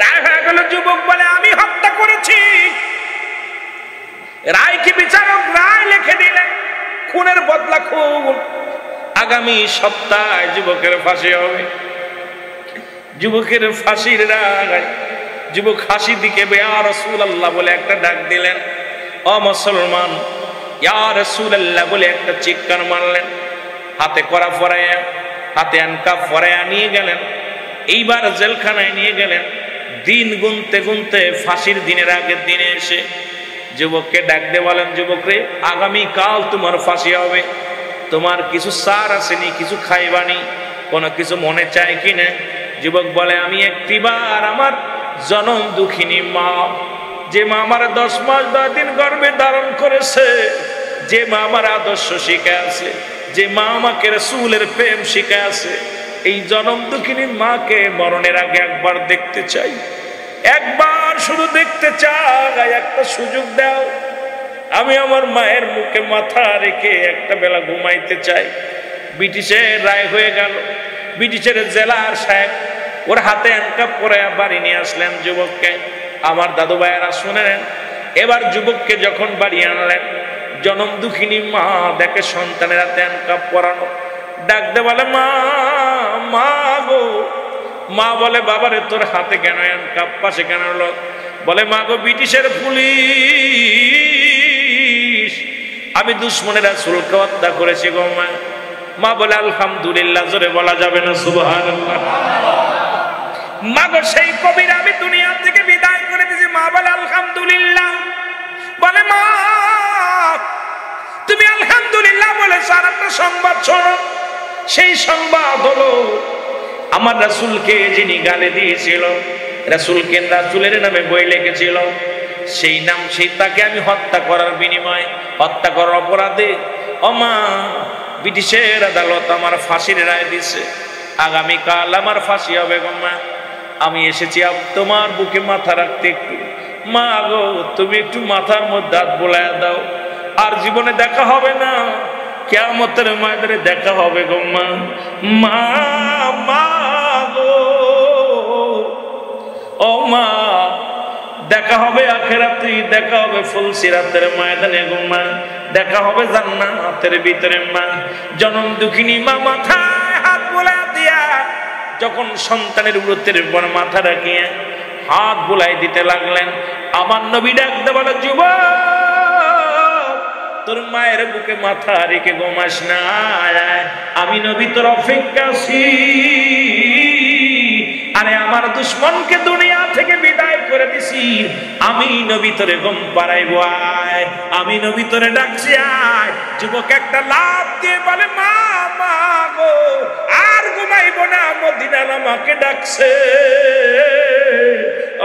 রায় হয়ে গেল। যুবক বলে আমি হত্যা করেছি। রায় কি বিচারক রায় লিখে দিলেন, খুনের বদলা খুন, আগামী সপ্তাহে যুবকের ফাঁসি হবে। যুবকের ফাঁসির রায়, যুবক হাসি দিকে ইয়া রাসূলুল্লাহ বলে একটা ডাক দিলেন। ও মুসলমান, ইয়া রাসূলুল্লাহ বলে একটা চিৎকার মারলেন। হাতে কড়া পরায়া, হাতে আনকাপ পরায়া নিয়ে গেলেন। এইবার জেলখানায় নিয়ে গেলেন। দিন গুনতে গুনতে ফাঁসির দিনের আগের দিনে এসে যুবককে ডাক দিয়ে বলেন, যুবক রে, আগামীকাল তোমার ফাঁসি হবে। তোমার কিছু সার আসেনি, কিছু খাইবানি, কোনো কিছু মনে চায় কিনা? যুবক বলে, আমি একটিবার আমার জনম দুঃখিনী মা, যে মা আমার 10 মাস 10 দিন গর্ভে ধারণ করেছে, যে মা আমার আদর্শ শিখে আছে, যে মা আমাকে রাসূলের প্রেম শিখে আছে, এই জনম দুঃখিনী মাকে মরণের আগে একবার দেখতে চাই, একবার শুধু দেখতে চাই, একটা সুযোগ দাও। আমি আমার মায়ের মুখে মাথা রেখে একটা বেলা ঘুমাইতে চাই। ব্রিটিশের রায় হয়ে গেল। ব্রিটিশের জেলার সাহেব ওর হাতে হ্যান্ডকাপ করে বাড়ি নিয়ে আসলেন যুবককে। আমার দাদু ভাইয়েরা শুনেন। এবার যুবককে যখন বাড়ি আনলেন, জনম দুঃখিনী মা দেখে সন্তানের হাতে হ্যান্ডকাপ পরানো, ডাক দে বলে, মা, মা গো। মা বলে, বাবারে তোর হাতে কেন হ্যান্ডকাপ, পাশে কেন হলো? বলে, মা গো, ব্রিটিশের পুলিশ, আমি দুশ্মনের রাসূলকে হত্যা করেছি গো মা। মা বলে, আলহামদুলিল্লাহ। জোরে বলা যাবে না সুবহানাল্লাহ? মা গো, সেই কবির আমি দুনিয়া থেকে বিদায় করে দিয়েছি। মা বলে, আলহামদুলিল্লাহ। বলে, মা তুমি আলহামদুলিল্লাহ বলেছ, আর একটা সংবাদ শোনো। সেই সংবাদ হলো, আমার রাসূলকে যিনি গালি দিয়েছিল, রাসূলকে রাসূলের নামে বই লিখেছিল, সেই নাম, সেই তাকে আমি হত্যা করার বিনিময়ে, হত্যা করার অপরাধে ও মা, ব্রিটিশের আদালত আমার ফাঁসির রায় দিছে। আগামীকাল আমার ফাঁসি হবে গো মা। আমি এসেছি তোমার বুকে মাথা রাখতে। একটু মা গো, তুমি একটু মাথার মধ্যে হাত বোলায়া দাও। আর জীবনে দেখা হবে না, কিয়ামতের ময়দানে দেখা হবে গো মা। মা, মা গো, ও মা, দেখা হবে আখিরাতে, দেখা হবে ফুলসিরাতের ময়দানে গো মা, দেখা হবে জান্নাতের ভিতরে মা। জনম দুঃখিনী মা মাথায় হাত বোলায়া দিয়া যখন সন্তানের উরুতের উপর মাথা রাখিয়া হাত বুলাই দিতে লাগলেন, আমার নবী ডাক দে বলে, যুবক, তোর মায়ের বুকে মাথা রেখে ঘুমাস না, আমি নবী তোর অপেক্ষা আছি। আরে আমার দুশ্মনকে দুনিয়া থেকে বিদায় করে দিছি, আমি নবী তোরে ঘুম পাড়াইবো, আয়, আমি নবী তোরে ডাকছি, আয়। যুবক একটা লাফ দিয়ে বলে, মা, মা গো, আর ঘুমাইবো না, মদিনার আমাকে ডাকছে,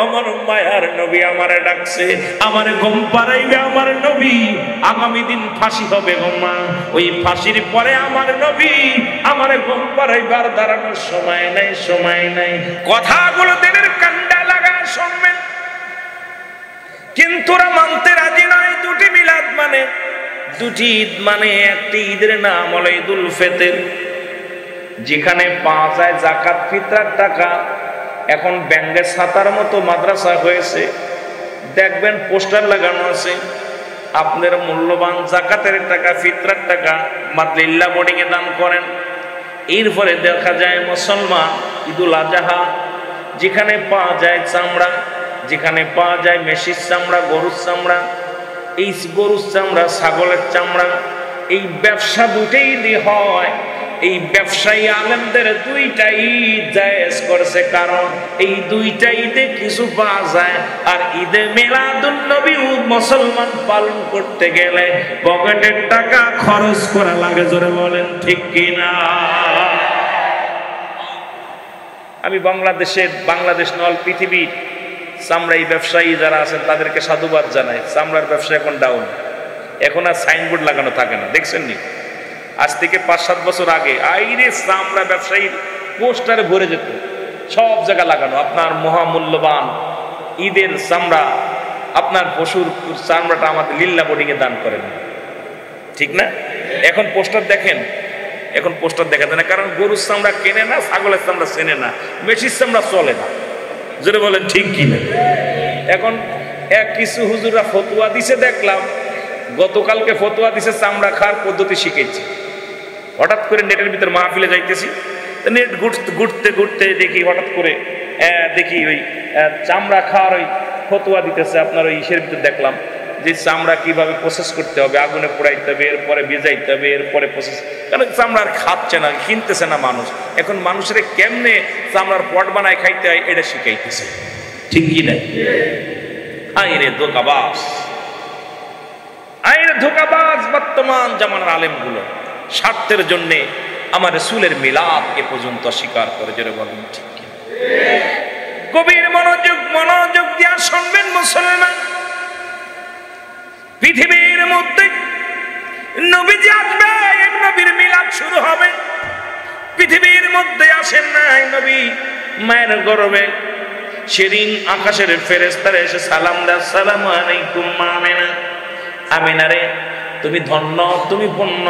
আমার মায়ার নবী আমারে ডাকছে, আমারে ঘুম পাড়াইবে আমার নবী। আগামী দিন ফাঁসি হবে গো মা, ওই ফাঁসির পরে আমার নবী আমারে ঘুম পাড়াইবার দাঁড়ানোর সময় নাই, সময় নাই। কথাগুলো দিনের কান্ডা লাগায় শুনবেন, কিন্তু ওরা মানতে রাজি নয়। দুটি মিলাদ মানে, দুটি ঈদ মানে, একটি ঈদের নাম হলো ঈদুল ফিতর, যেখানে পাওয়া যায় যাকাত ফিতরার টাকা। এখন ব্যাংকের ছাতার মতো মাদ্রাসা হয়েছে, দেখবেন পোস্টার লাগানো আছে, আপনার মূল্যবান যাকাতের টাকা, ফিতরার টাকা মাদ্রাসা বোর্ডিং এ দান করেন। এরপরে দেখা যায় মুসলমান ঈদুল আজহা, যেখানে পাওয়া যায় চামড়া, যেখানে পাওয়া যায় মেষির চামড়া, গরুর চামড়া, এই গরুর চামড়া, ছাগলের চামড়া, এই ব্যবসা দুটেই দিয়ে হয়। এই ব্যবসায়ী আলেমদের দুইটা ঈদ জায়েজ করেছে, কারণ এই দুইটা ঈদে কিছু পাওয়া যায়। আর ঈদে মিলাদুন নবী মুসলমান পালন করতে গেলে পকেটের টাকা খরচ করা লাগে। জোরে বলেন ঠিক কিনা? আমি বাংলাদেশ নল পৃথিবীর চামড়াই ব্যবসায়ী যারা আছেন তাদেরকে সাধুবাদ জানাই। চামড়ার ব্যবসা এখন ডাউন, এখন আর সাইনবোর্ড লাগানো থাকে না, দেখছেন নি? আজ থেকে ৫-৭ বছর আগে আইরে চামড়া ব্যবসায়ীর পোস্টারে ভরে যেত, সব জায়গা লাগানো, আপনার মহামূল্যবান ঈদের চামড়া, আপনার পশুর চামড়াটা আমাদের লিল্লা বোর্ডিং এ দান করেন, ঠিক না? এখন পোস্টার দেখেন, এখন পোস্টার দেখা যায় না, কারণ গরুর চামড়া কেনে না, ছাগলের চামড়া চেনে না, মেষির চামড়া চলে না। জোরে বলেন ঠিক কিনা? এখন এক কিছু হুজুররা ফতোয়া দিছে, দেখলাম গতকালকে ফতোয়া দিছে চামড়া খাওয়ার পদ্ধতি শিখেছে। হঠাৎ করে নেটের ভিতর মাহফিলে যাইতেছি, নেট ঘুরতে ঘুরতে দেখি হঠাৎ করে দেখি ওই চামড়া খাওয়ার ওই ফতোয়া দিতেছে। আপনার ওই ইসের ভিতর দেখলাম যে চামড়া কিভাবে প্রসেস করতে হবে, আগুনে পোড়াইতে হবে, এরপরে ভেজাইতে হবে, এরপরে প্রসেস। কারণ চামড়া আর খাচ্ছে না, কিনতেছে না মানুষ। এখন মানুষের কেমনে চামড়ার পট বানায় খাইতে হয় এটা শিখাইতেছে, ঠিক কি না? আইরে ধোকাবাজ, আইরে ধোকাবাজ বর্তমান জামানার আলেমগুলো স্বার্থের জন্য আমার রাসূলের মিলাদ এ পর্যন্ত স্বীকার করে। জোরে বলেন ঠিক কি? গভীর মনোযোগ দিয়া শুনবেন মুসলমান। পৃথিবীর মধ্যে নবীজি আসবে, নবীর মিলাদ শুরু হবে। পৃথিবীর মধ্যে আসেন নাই নবী মায়ের গর্ভে, সেদিন আকাশের ফেরেশতারা এসে সালাম দেয়, আসসালামু আলাইকুম মা আমিনা। আমিনা রে, তুমি ধন্য, তুমি পুণ্য,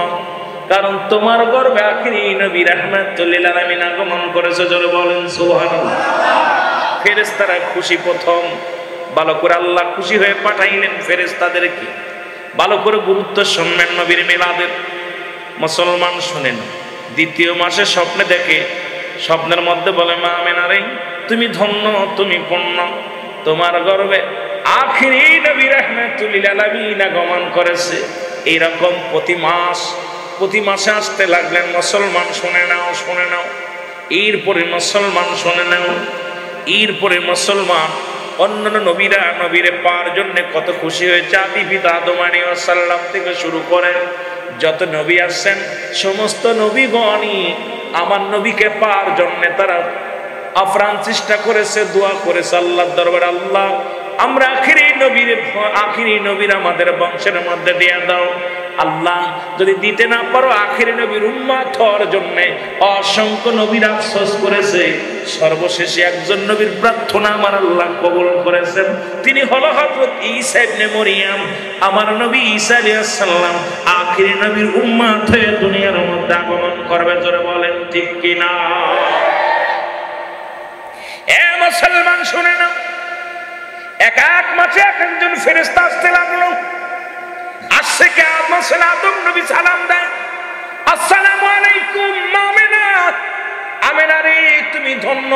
কারণ তোমার গর্ভে আখিরি নবী রাহমাতুল লিল আলামিন আগমন করেছে। জোরে বলেন সুবহানাল্লাহ। ফেরেশতারা খুশি। প্রথম ভালো করে আল্লাহ খুশি হয়ে পাঠাইলেন ফেরেশতাদেরকে। ভালো করে গুরুত্ব শুনবেন নবীর মিলাদের। মুসলমান শুনেন, দ্বিতীয় মাসে স্বপ্নে দেখে, স্বপ্নের মধ্যে বলে মা আমিনা রে, তুমি ধন্য, তুমি পুণ্য, তোমার গর্ভে আখিরি নবী রাহমাতুল লিল আলামিন আগমন করেছে। এইরকম প্রতি মাসে আসতে লাগলেন। মুসলমান শুনে নাও, শুনে নাও। এরপরে মুসলমান শুনে নাও, এরপরে মুসলমান অন্যান্য নবীরা নবীরে পাওয়ার জন্য কত খুশি হয়েছে। আদি পিতা আদম আলাইহিস সালাম থেকে শুরু করে যত নবী আসছেন, সমস্ত নবীগণই আমার নবীকে পাওয়ার জন্য তারা আপ্রাণ চেষ্টা করেছে, দোয়া করেছে আল্লাহর দরবারে, আল্লাহ আমরা আখিরি নবীর আমাদের বংশের মধ্যে দিয়ে দাও। আল্লাহ যদি দিতে না পারো, আখিরি নবীর উম্মত হওয়ার জন্য অসংখ্য নবীর আফসোস করেছে। সর্বশেষে একজন নবীর প্রার্থনা আমার আল্লাহ কবুল করেছেন। তিনি হলো হযরত ঈসা ইবনে মরিয়ম। আমার নবী ঈসা আলাইহিস সালাম আখিরি নবীর উম্মত হয়ে দুনিয়ার মধ্যে আগমন করবে। জোরে বলেন ঠিক কি না? এ মুসলমান শুনে নাও, এক এক মাসে এক একজন ফেরেশতা আসতে লাগলো। আসছে কে? আদম নবী সালাম দেয়, আসসালামু আলাইকুম আমিনা। আমিনা রে, তুমি ধন্য।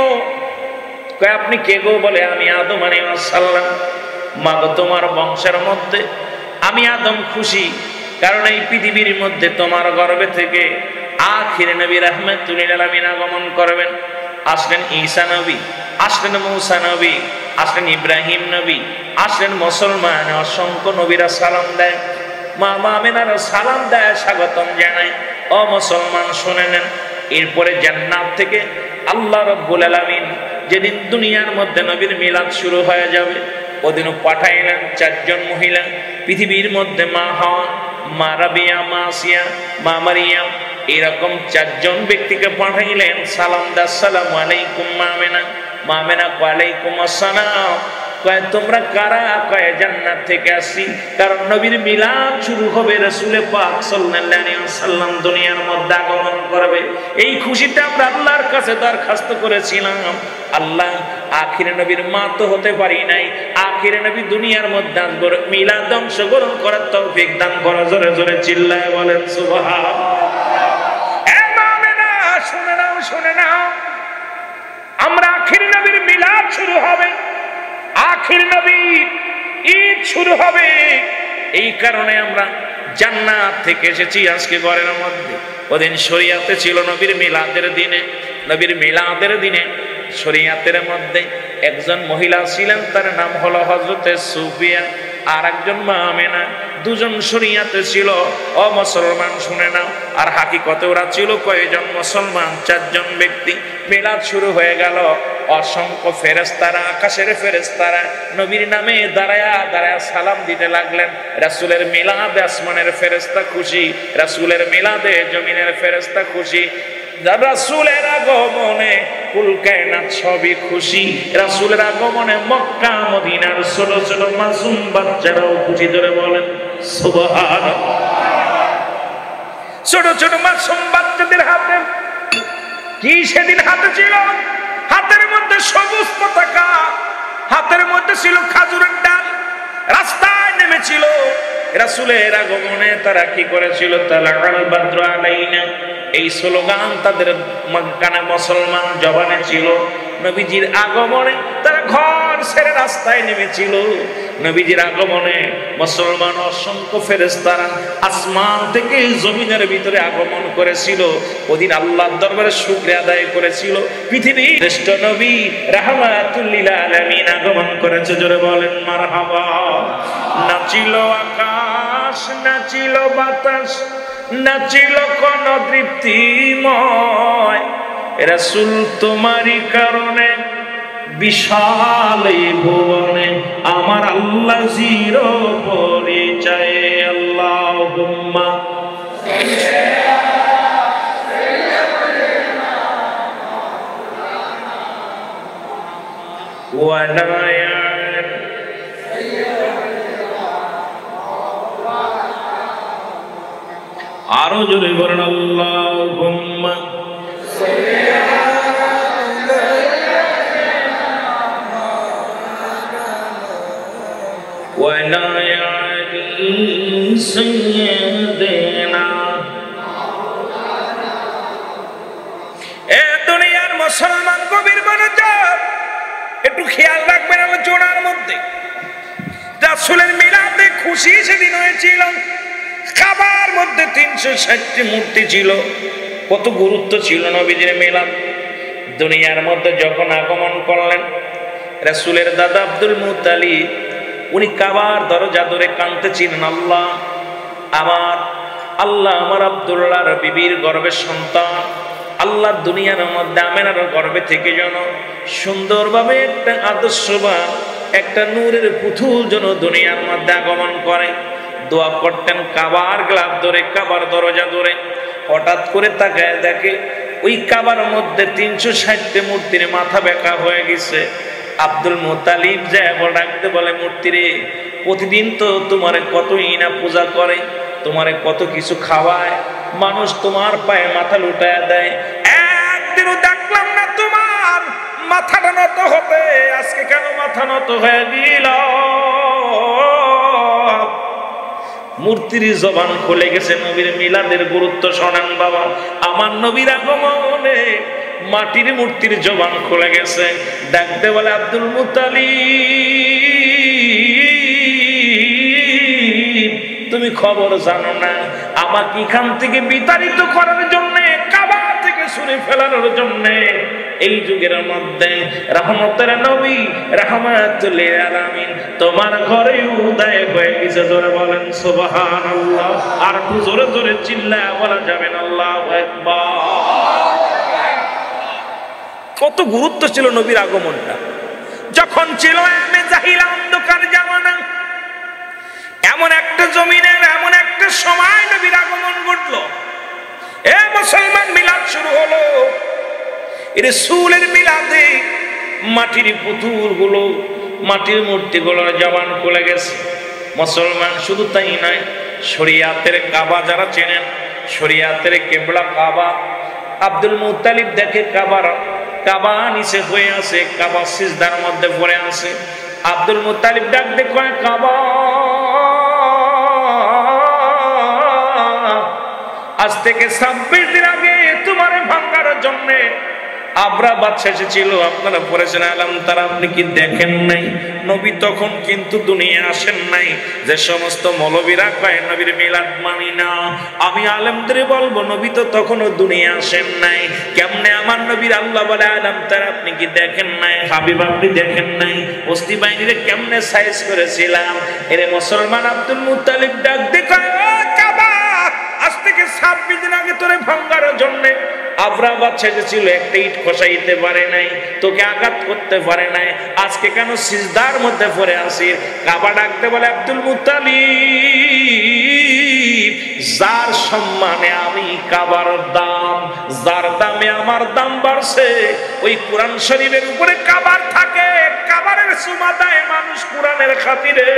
কয় আপনি কে গো? বলে আমি আদম আলাইহিস সালাম। মা গো, তোমার বংশের মধ্যে আমি আদম খুশি, কারণ এই পৃথিবীর মধ্যে তোমার গর্ভে থেকে আখিরি নবী রাহমাতুল লিল আলামিন আগমন করবেন। আসলেন ঈসা নবী, আসলেন মূসা নবী, আসলেন ইব্রাহিম নবী, আসলেন মুসলমান। অসংখ্য নবীরা সালাম দেয়, মা আমিনার সালাম দেয়, স্বাগতম জানায়। ও মুসলমান শুনে নেন, এরপরে জান্নাত থেকে আল্লাহ রাব্বুল আলামিন যেদিন দুনিয়ার মধ্যে নবীর মিলাদ শুরু হয়ে যাবে, ওদিনও পাঠাইলেন চারজন মহিলা পৃথিবীর মধ্যে, মা হাওয়া, মা রাবিয়া, মা আসিয়া, মা মারিয়াম। এরকম চারজন ব্যক্তিকে পাঠাইলেন সালাম দা, আসসালামু আলাইকুম মা আমিনা। মা আমিনা ওয়ালাইকুম আসসালাম। কয় তোমরা কারা? কয় জান্নাত থেকে আসি, কারণ নবীর মিলাদ শুরু হবে, রাসূল পাক সাল্লাল্লাহু আলাইহি ওয়াসাল্লাম দুনিয়ার মধ্যে আগমন করবে। এই খুশিতে আমরা আল্লাহর কাছে দরখাস্ত করেছিলাম, আল্লাহ আখিরে নবীর মা তো হতে পারি নাই, আখিরে নবী দুনিয়ার মধ্যে আসবে, মিলাদ অংশগ্রহণ করার তৌফিক দান করো। জোরে জোরে চিল্লায় বলেন সুবহানাল্লাহ। এ মুমিনা শুনে নাও, শুনে নাও, আমরা আখিরে নবীর মিলাদ শুরু হবে, আখির নবীর ঈদ শুরু হবে। এই কারণে আমরা জান্নাত থেকে এসেছি আজকে ঘরের মধ্যে। ওদিন শরিয়াতে ছিল নবীর মিলাদের দিনে, নবীর মিলাদের দিনে শরিয়াতের মধ্যে একজন মহিলা ছিলেন, তার নাম হলো হযরতে সুফিয়া, আর একজন মা আমিনা। দুজন শরিয়াতে ছিল। ও মুসলমান শুনে নাও, আর হাকিকতে ওরা ছিল কয়জন? মুসলমান চারজন ব্যক্তি। মিলাদ শুরু হয়ে গেল। অসংখ্য ফেরেশতারা, আকাশের ফেরেশতারা নবীর নামে দাঁড়ায়া দাঁড়ায়া সালাম দিতে লাগলেন। রাসূলের মিলাদে আসমানের ফেরেশতা খুশি, রাসূলের মিলাদে জমিনের ফেরেশতা খুশি। রাসূলের আগমনে কুল কায়নাত সবই খুশি। রাসূলের আগমনে মক্কা মদিনার ছোট ছোট মাসুম বাচ্চারাও খুশি। ধরে বলেন সুবহানাল্লাহ। ছোট ছোট মাসুম বাচ্চাদের হাতে কি সেদিন হাতে ছিল? হাতের মধ্যে সবুজ পতাকা, হাতের মধ্যে ছিল খেজুরের ডাল, রাস্তায় নেমেছিল। রাসূলের আগমনে তারা কি করেছিল? তালাআল বাদরু আলাইনা, এই স্লোগান তাদের মক্কানা মুসলমান জবানে ছিল। নবীজির আগমনে তারা ঘর ছেড়ে রাস্তায় নেমেছিল। নবীজির আগমনে মুসলমান অসংখ্য ফেরেশতারা আসমান থেকে জমিনের ভিতরে আগমন করেছিল। ওদিন আল্লাহর দরবারে শুকরিয়া আদায় করেছিল। পৃথিবীর শ্রেষ্ঠ নবী রাহমাতুল লিল আলামিন আগমন করেছে। জোরে বলেন মারহাবা। নাচিল আকাশ, নাচিল বাতাস, নাচিল কোন তৃপ্তিময়, রাসূল তোমারই কারণে বিশাল এই ভুবনে আমার আল্লাহ জির পরিচয়। আল্লাহুম্মা ওয়া লা আরো জোরে বলেন আল্লাহুম্মা ওয়ালা আলি সাইয়্যিদিনা। এ দুনিয়ার মুসলমান কবির মনোযোগ, একটু খেয়াল রাখবেন আলোচনার মধ্যে। রাসূলের মিলাদে খুশি সেদিন হয়েছিল। কাবার মধ্যে 360টি মূর্তি ছিল। কত গুরুত্ব ছিল নবীজির মিলাদ। দুনিয়ার মধ্যে যখন আগমন করলেন রাসূলের দাদা আব্দুল মুত্তালিব, উনি কাবার দরজা ধরে কাঁদতেছিলেন, আল্লাহ আমার আব্দুল্লাহর বিবির গর্ভের সন্তান, আল্লাহ দুনিয়ার মধ্যে আমেনার গর্ভে থেকে যেন সুন্দরভাবে একটা আদর্শবান একটা নূরের পুতুল যেন দুনিয়ার মধ্যে আগমন করে। দোয়া করতেন কাবার গ্লাভ ধরে, কাবার দরজা ধরে। হঠাৎ করে তাকায় দেখে ওই কাবার মধ্যে 360টি মূর্তির মাথা বেঁকা হয়ে গেছে। আব্দুল মুত্তালিব যায় ডাকতে বলে, মূর্তি রে, প্রতিদিন তো তোমারে কতই না পূজা করে, তোমারে কত কিছু খাওয়ায়, মানুষ তোমার পায়ে মাথা লুটায় দেয়, একদিনও দেখলাম না তোমার মাথাটা নত হতে, আজকে কেন মাথা নত হয়ে গেল? মূর্তির জবান খুলে গেছে। নবীর মিলাদের গুরুত্ব শোনেন বাবা। আমার নবীর আগমনে মাটির মূর্তির জবান খুলে গেছে। ডাকতে বলে, আব্দুল মুত্তালিব, তুমি খবর জানো না? আমাকে এখান থেকে বিতাড়িত করার জন্য, কাবা থেকে ছুঁড়ে ফেলানোর জন্য এই যুগের মধ্যে রহমতের নবী রাহমাতুল লিল আলামিন তোমার ঘরে উদয় হয়ে গেছে। জোরে বলেন সুবহানাল্লাহ। আর একটু জোরে জোরে চিল্লায় বলা যাবে না আল্লাহু আকবার। কত গুরুত্ব ছিল নবীর আগমনটা। যখন ছিল জাহিলা অন্ধকার জামানা, এমন একটা জমিনের এমন একটা সময় নবীর আগমন ঘটলো। এ মুসলমান, মিলাদ শুরু হলো। রাসূলের মিলাদে মাটির পুতুলগুলো, মাটির মূর্তিগুলোর জবান খুলে গেছে। মুসলমান শুধু তাই নয়, শরিয়াতের কাবা যারা চেনেন, শরিয়াতের কিবলা কাবা। আব্দুল মুত্তালিব দেখে কাবা নিচে হয়ে আছে, কাবা সিজদার মধ্যে পড়ে আছে। আব্দুল মুত্তালিব ডাক দেখে, কাবা আজ থেকে 26 দিন আগে তোমার ভাঙার জন্য আবরা বাদশা এসেছিল, আপনারা পড়েছেন আলাম তারা, আপনি কি দেখেন নাই? নবী তখন কিন্তু দুনিয়া আসেন নাই। যে সমস্ত মৌলবীরা কয় নবীর মিলাদ মানি না, আমি আলেমদের বলবো নবী তো তখনও দুনিয়া আসেন নাই। কেমনে আমার নবীর আল্লাহ বলে আলাম তারা, আপনি কি দেখেন নাই? হাবিব আপনি দেখেন নাই? বস্তি বাহিনীরে কেমনে সাইজ করেছিলাম? এরে মুসলমান, আব্দুল মুত্তালিব ডাক দেখো, কাবা আজ থেকে 26 দিন আগে তোরে ভাঙার জন্য আবরা বাদশা ছিল, একটা ইট খসাইতে পারে নাই, তোকে আঘাত করতে পারে নাই, আজকে কেন সিজদার মধ্যে পড়ে আসিস? কাবা ডাকতে বলে, আব্দুল মুত্তালিব, যার সম্মানে আমি কাবার দাম, যার দামে আমার দাম বাড়ছে, ওই কোরআন শরীফের উপরে কাবার থাকে, কাবারের চুমা দেয় মানুষ কোরআনের খাতিরে।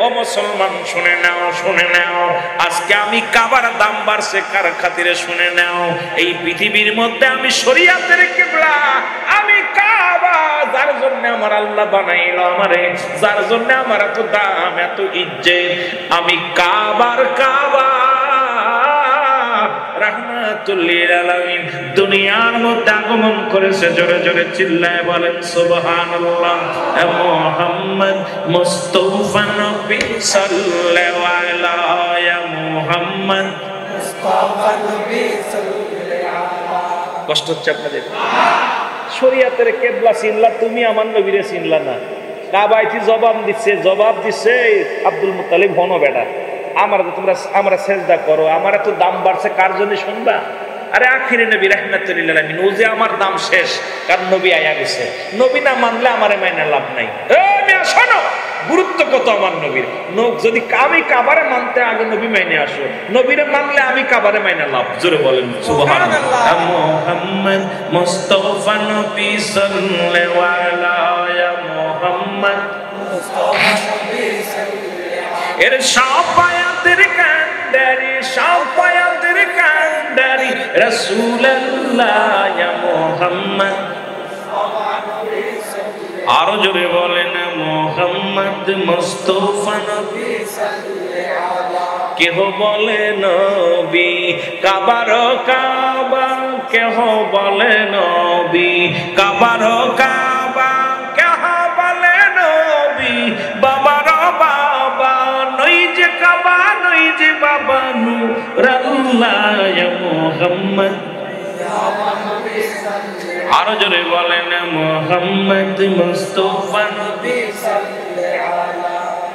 ও মুসলমান শুনে নাও, শুনে নাও, আজকে আমি কাবার দাম বাড়ছে কার খাতিরে শুনে নাও। এই পৃথিবীর মধ্যে আমি শরীয়তের কিবলা, আমি কাবা, যার জন্য আমার আল্লাহ বানাইলো আমারে, যার জন্য আমার এত দাম এত ইজ্জত, আমি কাবার কাবা রাহমাতুল লিল আলামিন দুনিয়ার মধ্যে আগমন করেছে। জোরে জোরে চিল্লায় বলেন সুবহানাল্লাহ। মুহাম্মদ মুস্তাফা নবী সাল্লাল্লাহু আলাইহি মুহাম্মদ মুস্তাফা নবী সাল্লাল্লাহু। কষ্ট হচ্ছে আপনাদের? শরীয়তের কিবলা চিনলা তুমি, আমার নবীরে চিনলা না। কাবাইতি জবাব দিচ্ছে আব্দুল মুত্তালিব হনো বেটা, আমরা সেজদা করো, আমার এত দাম বাড়ছে কার জন্য শুনবা? আরে আখিরে নবী রাহমাতুল লিল আলামিন, ও যে আমার দাম শেষ, কারণ নবী আয়া গেছে। নবী না মানলে আমারে মাইনা লাভ নাই। শোনো গুরুত্ব কত আমার নবীর। যদি আমি কাবারে মানতে আগে নবী মাইনে আসো, নবীরে মানলে আমি কাবারে মাইনা লাভ। জোরে বলেন সুবহানাল্লাহ। মুহাম্মদ মুস্তাফা নবী সাল্লাল্লাহু আলাইহি মুহাম্মদ মুস্তাফা নবী সাল্লাল্লাহু। এর শাফায়াতের কান্ডারি, শাফায়াতের কান্ডারি রাসূলুল্লাহ ইয়া মুহাম্মদ। আরো জোরে বলেন মুহাম্মদ মুস্তাফা নবী সাল্লাল্লাহু আলাইহি। কেহ বলে নবী কাবার কাবা, কেহ বলে নবী কাবার কাবা, কেহ বলে নবী বাবার বাবা, নই যে কাবা নই যে বাবা, নূরুল্লাহ ইয়া মুহাম্মদ। আরো জোরে বলেন মুহাম্মদ মুস্তাফা নবী সাল্লাল্লাহু আলাইহি।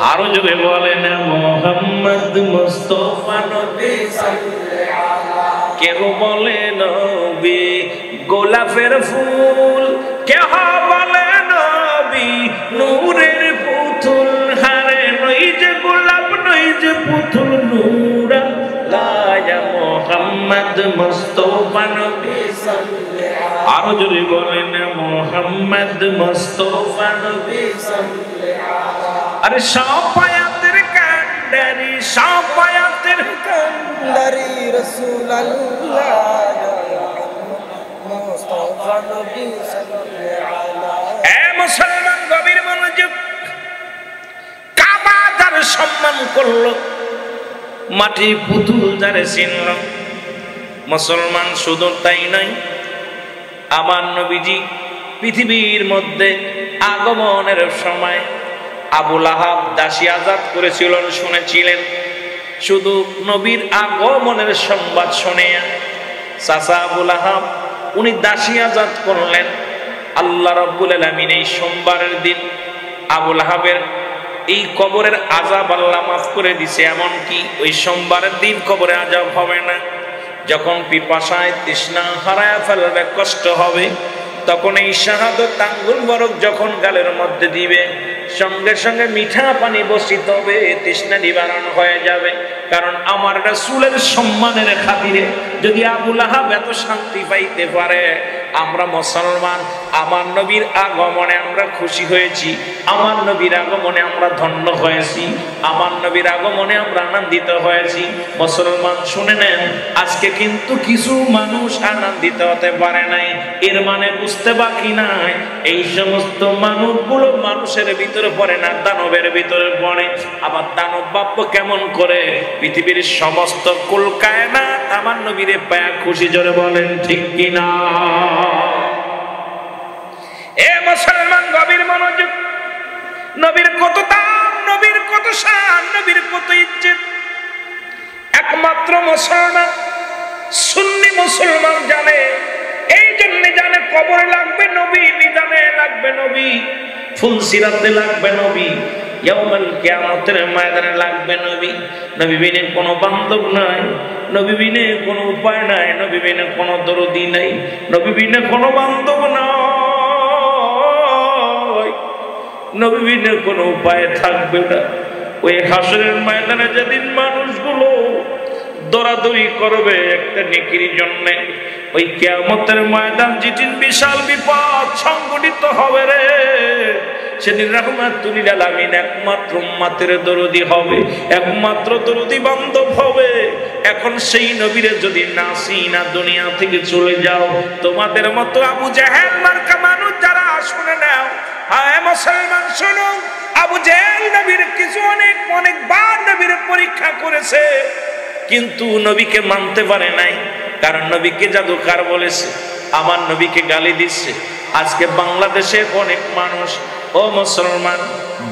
আরো জোরে বলেন মুহাম্মদ মুস্তাফা নবী সাল্লাল্লাহু আলাইহি। কেহ বলে নবী গোলাপের ফুল, কেহ বলে নবী নূরের পুতুল, হারে নই যে গোলাপ নই যে পুতুল, নূরুল্লাহ ইয়া মুহাম্মদ মুস্তাফা নবী সাল্লাল্লাহু আলাইহি। আরো জোরে বলেন মুহাম্মদ মুস্তাফা নবী সাল্লাল্লাহু আলাইহি। আরে শাফায়াতের কান্ডারি, শাফায়াতের কান্ডারি রাসূলুল্লাহ মুস্তাফা নবী সাল্লাল্লাহু আলাইহি। এ মুসলমান গভীর মনোযোগ। কাবা যার সম্মান করলো, মাটি পুতুল যারে চিনল, মুসলমান শুধু তাই নাই, আমার নবীজি পৃথিবীর মধ্যে আগমনের সময় আবু লাহাব দাসী আজাদ করেছিলেন, শুনেছিলেন। শুধু নবীর আগমনের সংবাদ শুনে চাচা আবু লাহাব উনি দাসী আজাদ করলেন। আল্লাহ রাব্বুল আলামিন এই সোমবারের দিন আবু লাহাবের এই কবরের আযাব আল্লাহ মাফ করে দিছে। এমনকি ওই সোমবারের দিন কবরে আযাব হবে না। যখন পিপাসায় তৃষ্ণা হারায় ফেলবে, কষ্ট হবে, তখন এই শাহাদত আঙ্গুল বরক যখন গালের মধ্যে দিবে, সঙ্গে সঙ্গে মিঠা পানি বসিত হবে, তৃষ্ণা নিবারণ হয়ে যাবে। কারণ আমার রাসূলের সম্মানের খাতিরে যদি আবু লাহাব এত শান্তি পাইতে পারে, আমরা মুসলমান আমার নবীর আগমনে আমরা খুশি হয়েছি, আমার নবীর আগমনে আমরা ধন্য হয়েছি, আমার নবীর আগমনে আমরা আনন্দিত হয়েছি। মুসলমান শুনে নেন, আজকে কিন্তু কিছু মানুষ আনন্দিত হতে পারে নাই, এর মানে বুঝতে বাকি নাই এই সমস্ত মানুষগুলো মানুষের ভিতরে পড়ে না, দানবের ভিতরে পড়ে। আবার দানব বাপ্য কেমন করে? পৃথিবীর সমস্ত কুল কায়নাত আমার নবীরে পায়া খুশি। জোরে বলেন ঠিক কিনা? এ মুসলমান গভীর মনোযোগ। নবীর কত দাম, নবীর কত শান, নবীর কত ইজ্জত একমাত্র মুসলমান, সুন্নি মুসলমান জানে। এই জন্য জানে কবরে লাগবে নবী, মিজানে লাগবে নবী, ফুলসিরাতে লাগবে নবী, ইয়াউমুল কিয়ামতের ময়দানে লাগবে নবী। নবী বিনে কোনো বান্ধব নাই, নবী বিনে কোনো উপায় নাই, নবী বিনে কোনো দরদি নাই, নবী বিনে কোনো বান্ধব নাই, নবী বিনে কোনো উপায় থাকবে না। ওই হাসরের ময়দানে যেদিন মানুষগুলো দৌড়াদৌড়ি করবে একটা নেকির জন্য, ওই কিয়ামতের ময়দান যেদিন বিশাল বিপদ সংঘটিত হবে রে, সেদিন রাহমাতুল লিল আলামিন একমাত্র উম্মতের দরদি হবে, একমাত্র দরদি বান্ধব হবে। এখন সেই নবীরে যদি নাসি না দুনিয়া থেকে চলে যাও, তোমাদের মতো আবু জাহেল মার্কা মানুষ যারা শুনে নাও, হ্যাঁ মুসলমান শোনো, আবু জাহেল নবীর কিছু অনেকবার নবীর পরীক্ষা করেছে, কিন্তু নবীকে মানতে পারে নাই। কারণ নবীকে জাদুকার বলেছে, আমার নবীকে গালি দিচ্ছে। আজকে বাংলাদেশে অনেক মানুষ, ও মুসলমান,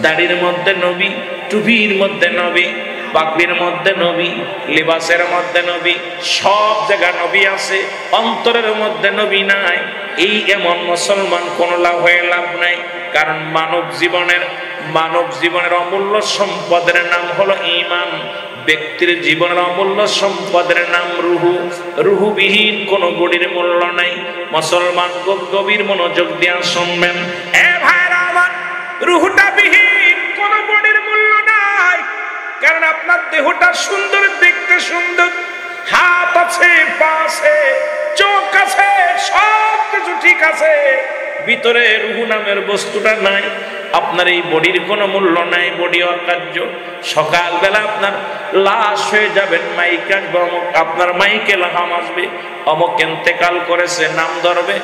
দাড়ির মধ্যে নবী, টুপির মধ্যে নবী, পাগড়ির মধ্যে নবী, লিবাসের মধ্যে নবী, সব জায়গায় নবী আছে, অন্তরের মধ্যে নবী নাই। এই এমন মুসলমান কোনো লাভ হয়ে লাভ নাই। কারণ মানব জীবনের অমূল্য সম্পদের নাম হলো ঈমান। ব্যক্তির জীবনের অমূল্য সম্পদের নাম রুহুবিহীন কোনো বডির মূল্য নাই। মুসলমান গভীর মনোযোগ দিয়ে শুনবেন, এ ভাইরা আমার, রুহুটা বিহীন কোনো বডির মূল্য নাই। কারণ আপনার দেহটা সুন্দর, দেখতে সুন্দর, হাত আছে, পা আছে, চোখ আছে, সব কিছু ঠিক আছে, ভিতরে রুহু নামের বস্তুটা নাই। আপনার এই বডির কোনো মূল্য নাই, বডি অকার্য। সকালবেলা আপনার লাশ হয়ে যাবেন, মাইক আসবে, আপনার মাইকে লাহাম আসবে, অমুক ইন্তেকাল করেছে, নাম ধরবে,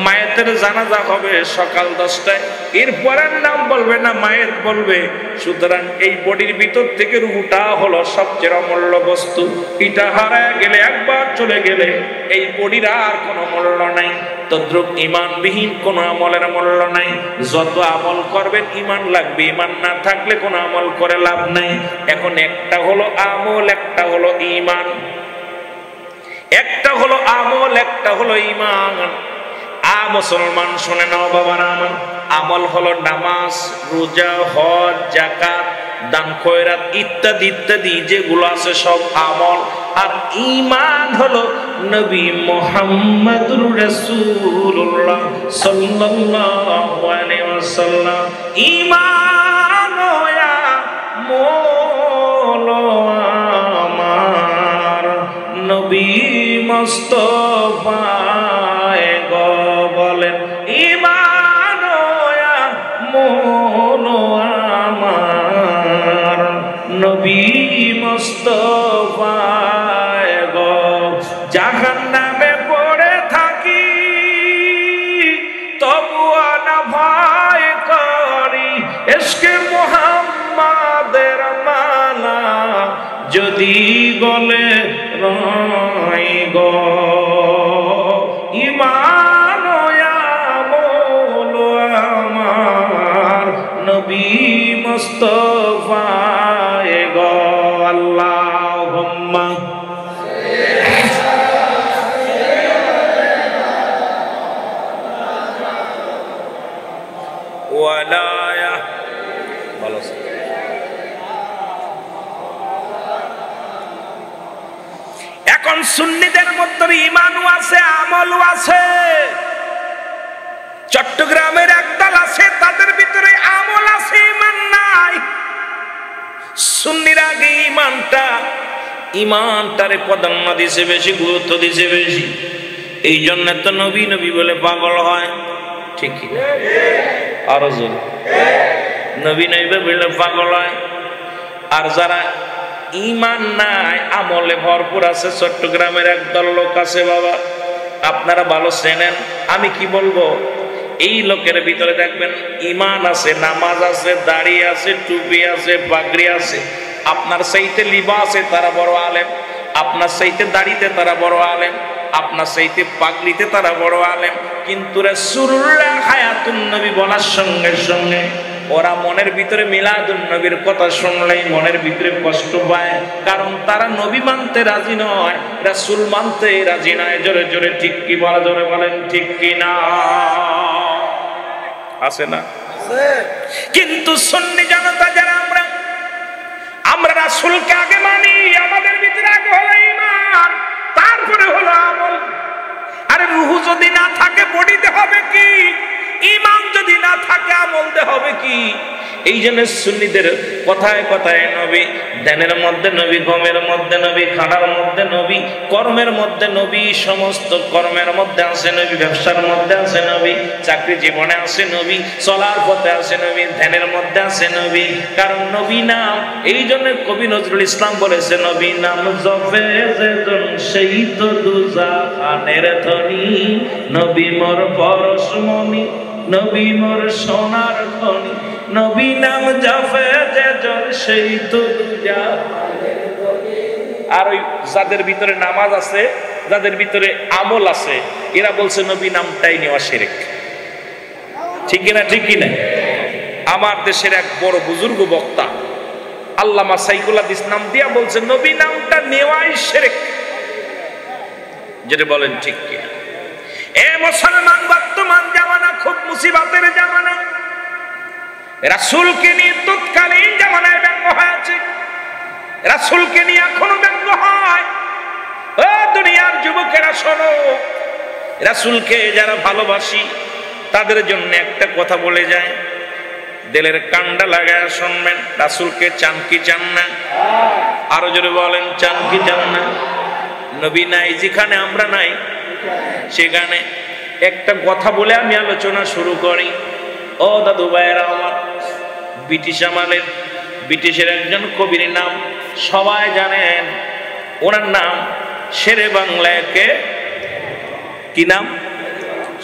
মায়েতের জানাজা হবে সকাল 10টায়, এরপরের নাম বলবে না, মায়েত বলবে। সুতরাং এই বডির ভিতর থেকে রুহুটা হলো সবচেয়ে অমূল্য বস্তু। এটা হারায় গেলে, একবার চলে গেলে, এই বডির আর কোনো মূল্য নাই। তদ্রুপ ঈমানবিহীন কোনো আমলের মূল্য নাই। যত আমল করবেন ঈমান লাগবে, ঈমান না থাকলে কোনো আমল করে লাভ নাই। এখন একটা হলো আমল, একটা হলো ঈমান। একটা হলো আমল, একটা হলো ঈমান। মুসলমান শুনে নাও বাবারা আমার, আমল হলো নামাজ, রোজা, হজ, যাকাত, দান খয়রাত ইত্যাদি ইত্যাদি যেগুলো আছে সব আমল। আর ঈমান হলো নবী মুহাম্মদুর রাসূলুল্লাহ সাল্লাল্লাহু আলাইহি ওয়াসাল্লাম। ঈমান ওয়া মোলো আমার নবী মুস্তাফা গো বলেন, ঈমান ওয়া মোলো আমার নবী মুস্তাফা গো। জাহান্নামে পড়ে থাকি তবুও না ভয় করি, ইশকে মুহাম্মাদের মালা যদি গলে রয় গো। ঈমান ওয়া মোলো আমার নবী মুস্তাফা গো। আল্লাহুম্মা ওয়ালায়া ভালো। এখন সুন্নিদের মধ্যে ঈমানও আছে, আমলও আছে। চট্টগ্রামের একদল আছে, তাদের ভিতরে আমল আছে, ঈমান নাই। সুন্নিরা আগে ঈমানটারে প্রাধান্য দিছে বেশি, গুরুত্ব দিছে বেশি। এই জন্য তো নবী নবী বলে পাগল হয়, ঠিক কি? আরো জোরে নবী নবী বলে পাগল হয়। আর যারা ঈমান নাই, আমলে ভরপুর আছে, চট্টগ্রামের একদল লোক আছে বাবা, আপনারা ভালো চেনেন। আমি কি বলবো, এই লোকের ভিতরে দেখবেন ঈমান আছে, নামাজ আছে, দাড়ি আছে, টুপি আছে, পাগড়ি আছে। আপনার চাইতে লিবাসে তারা বড় আলেম, আপনার চাইতে দাড়িতে তারা বড় আলেম, আপনার চাইতে পাগড়িতে তারা বড় আলেম। কিন্তু রাসূলুল্লাহ হায়াতুন নবী বলার সঙ্গে সঙ্গে ওরা মনের ভিতরে মিলাদুন নবীর কথা শুনলেই মনের ভিতরে কষ্ট পায়। কারণ তারা নবী মানতে রাজি নয়, রাসূল মানতে রাজি নয়। জোরে জোরে ঠিক কি বলা, জোরে বলেন ঠিক কি না? আছে না? কিন্তু সুন্নি জনতা যারা আমরা রাসূলকে আগে মানি, আমাদের ভিতরে আগে হলো ঈমান, তারপরে হলো আমল। আরে রূহ যদি না থাকে বডিতে হবে কি? ঈমান যদি না থাকে আমল দে হবে কি? এই জন্য সুন্নিদের কথায় কথায় নবী, ধ্যানের মধ্যে নবী, গমের মধ্যে নবী, খানার মধ্যে নবী, কর্মের মধ্যে নবী, সমস্ত কর্মের মধ্যে আছে নবী, ব্যবসার মধ্যে আছে নবী, চাকরি জীবনে আছে নবী, চলার পথে আছে নবী, ধ্যানের মধ্যে আছে নবী। কারণ নবী নাম, এই জন্য কবি নজরুল ইসলাম বলেছে, নবী নাম জপে যেজন সেই তো দুজাহানের ধনী, নবী মোর পরশমণি, নবী মোর সোনার খনি, নবী নাম জপে যেজন সেই তো দুজাহানের ধনী। আর ওই যাদের ভিতরে নামাজ আছে, যাদের ভিতরে আমল আছে, এরা বলছে নবী নামটাই নেওয়া শিরক। ঠিক কিনা? ঠিক কিনা? আমার দেশের এক বড় বুজুর্গ বক্তা আল্লামা সাইকুল হাদিস নাম দিয়া বলছে নবী নামটা নেওয়াই শিরক। যেটা বলেন ঠিক কিনা? এ মুসলমান, বর্তমান জামানা খুব মুসিবতের জামানা। রাসূলকে নিয়ে তৎকালীন জামানায় ব্যঙ্গ হয়েছে, রাসূলকে নিয়ে এখনো ব্যঙ্গ হয়। ও দুনিয়ার যুবকেরা শোনো, রাসূলকে যারা ভালোবাসি তাদের জন্য একটা কথা বলে যায়, দিলের কান্ডা লাগায় শুনবেন। রাসূলকে চান কি চান না? আরো জোরে বলেন, চান কি চান না? নবী নাই যেখানে আমরা নাই সেখানে একটা কথা বলে আমি আলোচনা শুরু করি। ও দাদু ভাইয়েরা আমার, ব্রিটিশের একজন কবির নাম সবাই জানেন, ওনার নাম শেরে বাংলাকে, কি নাম?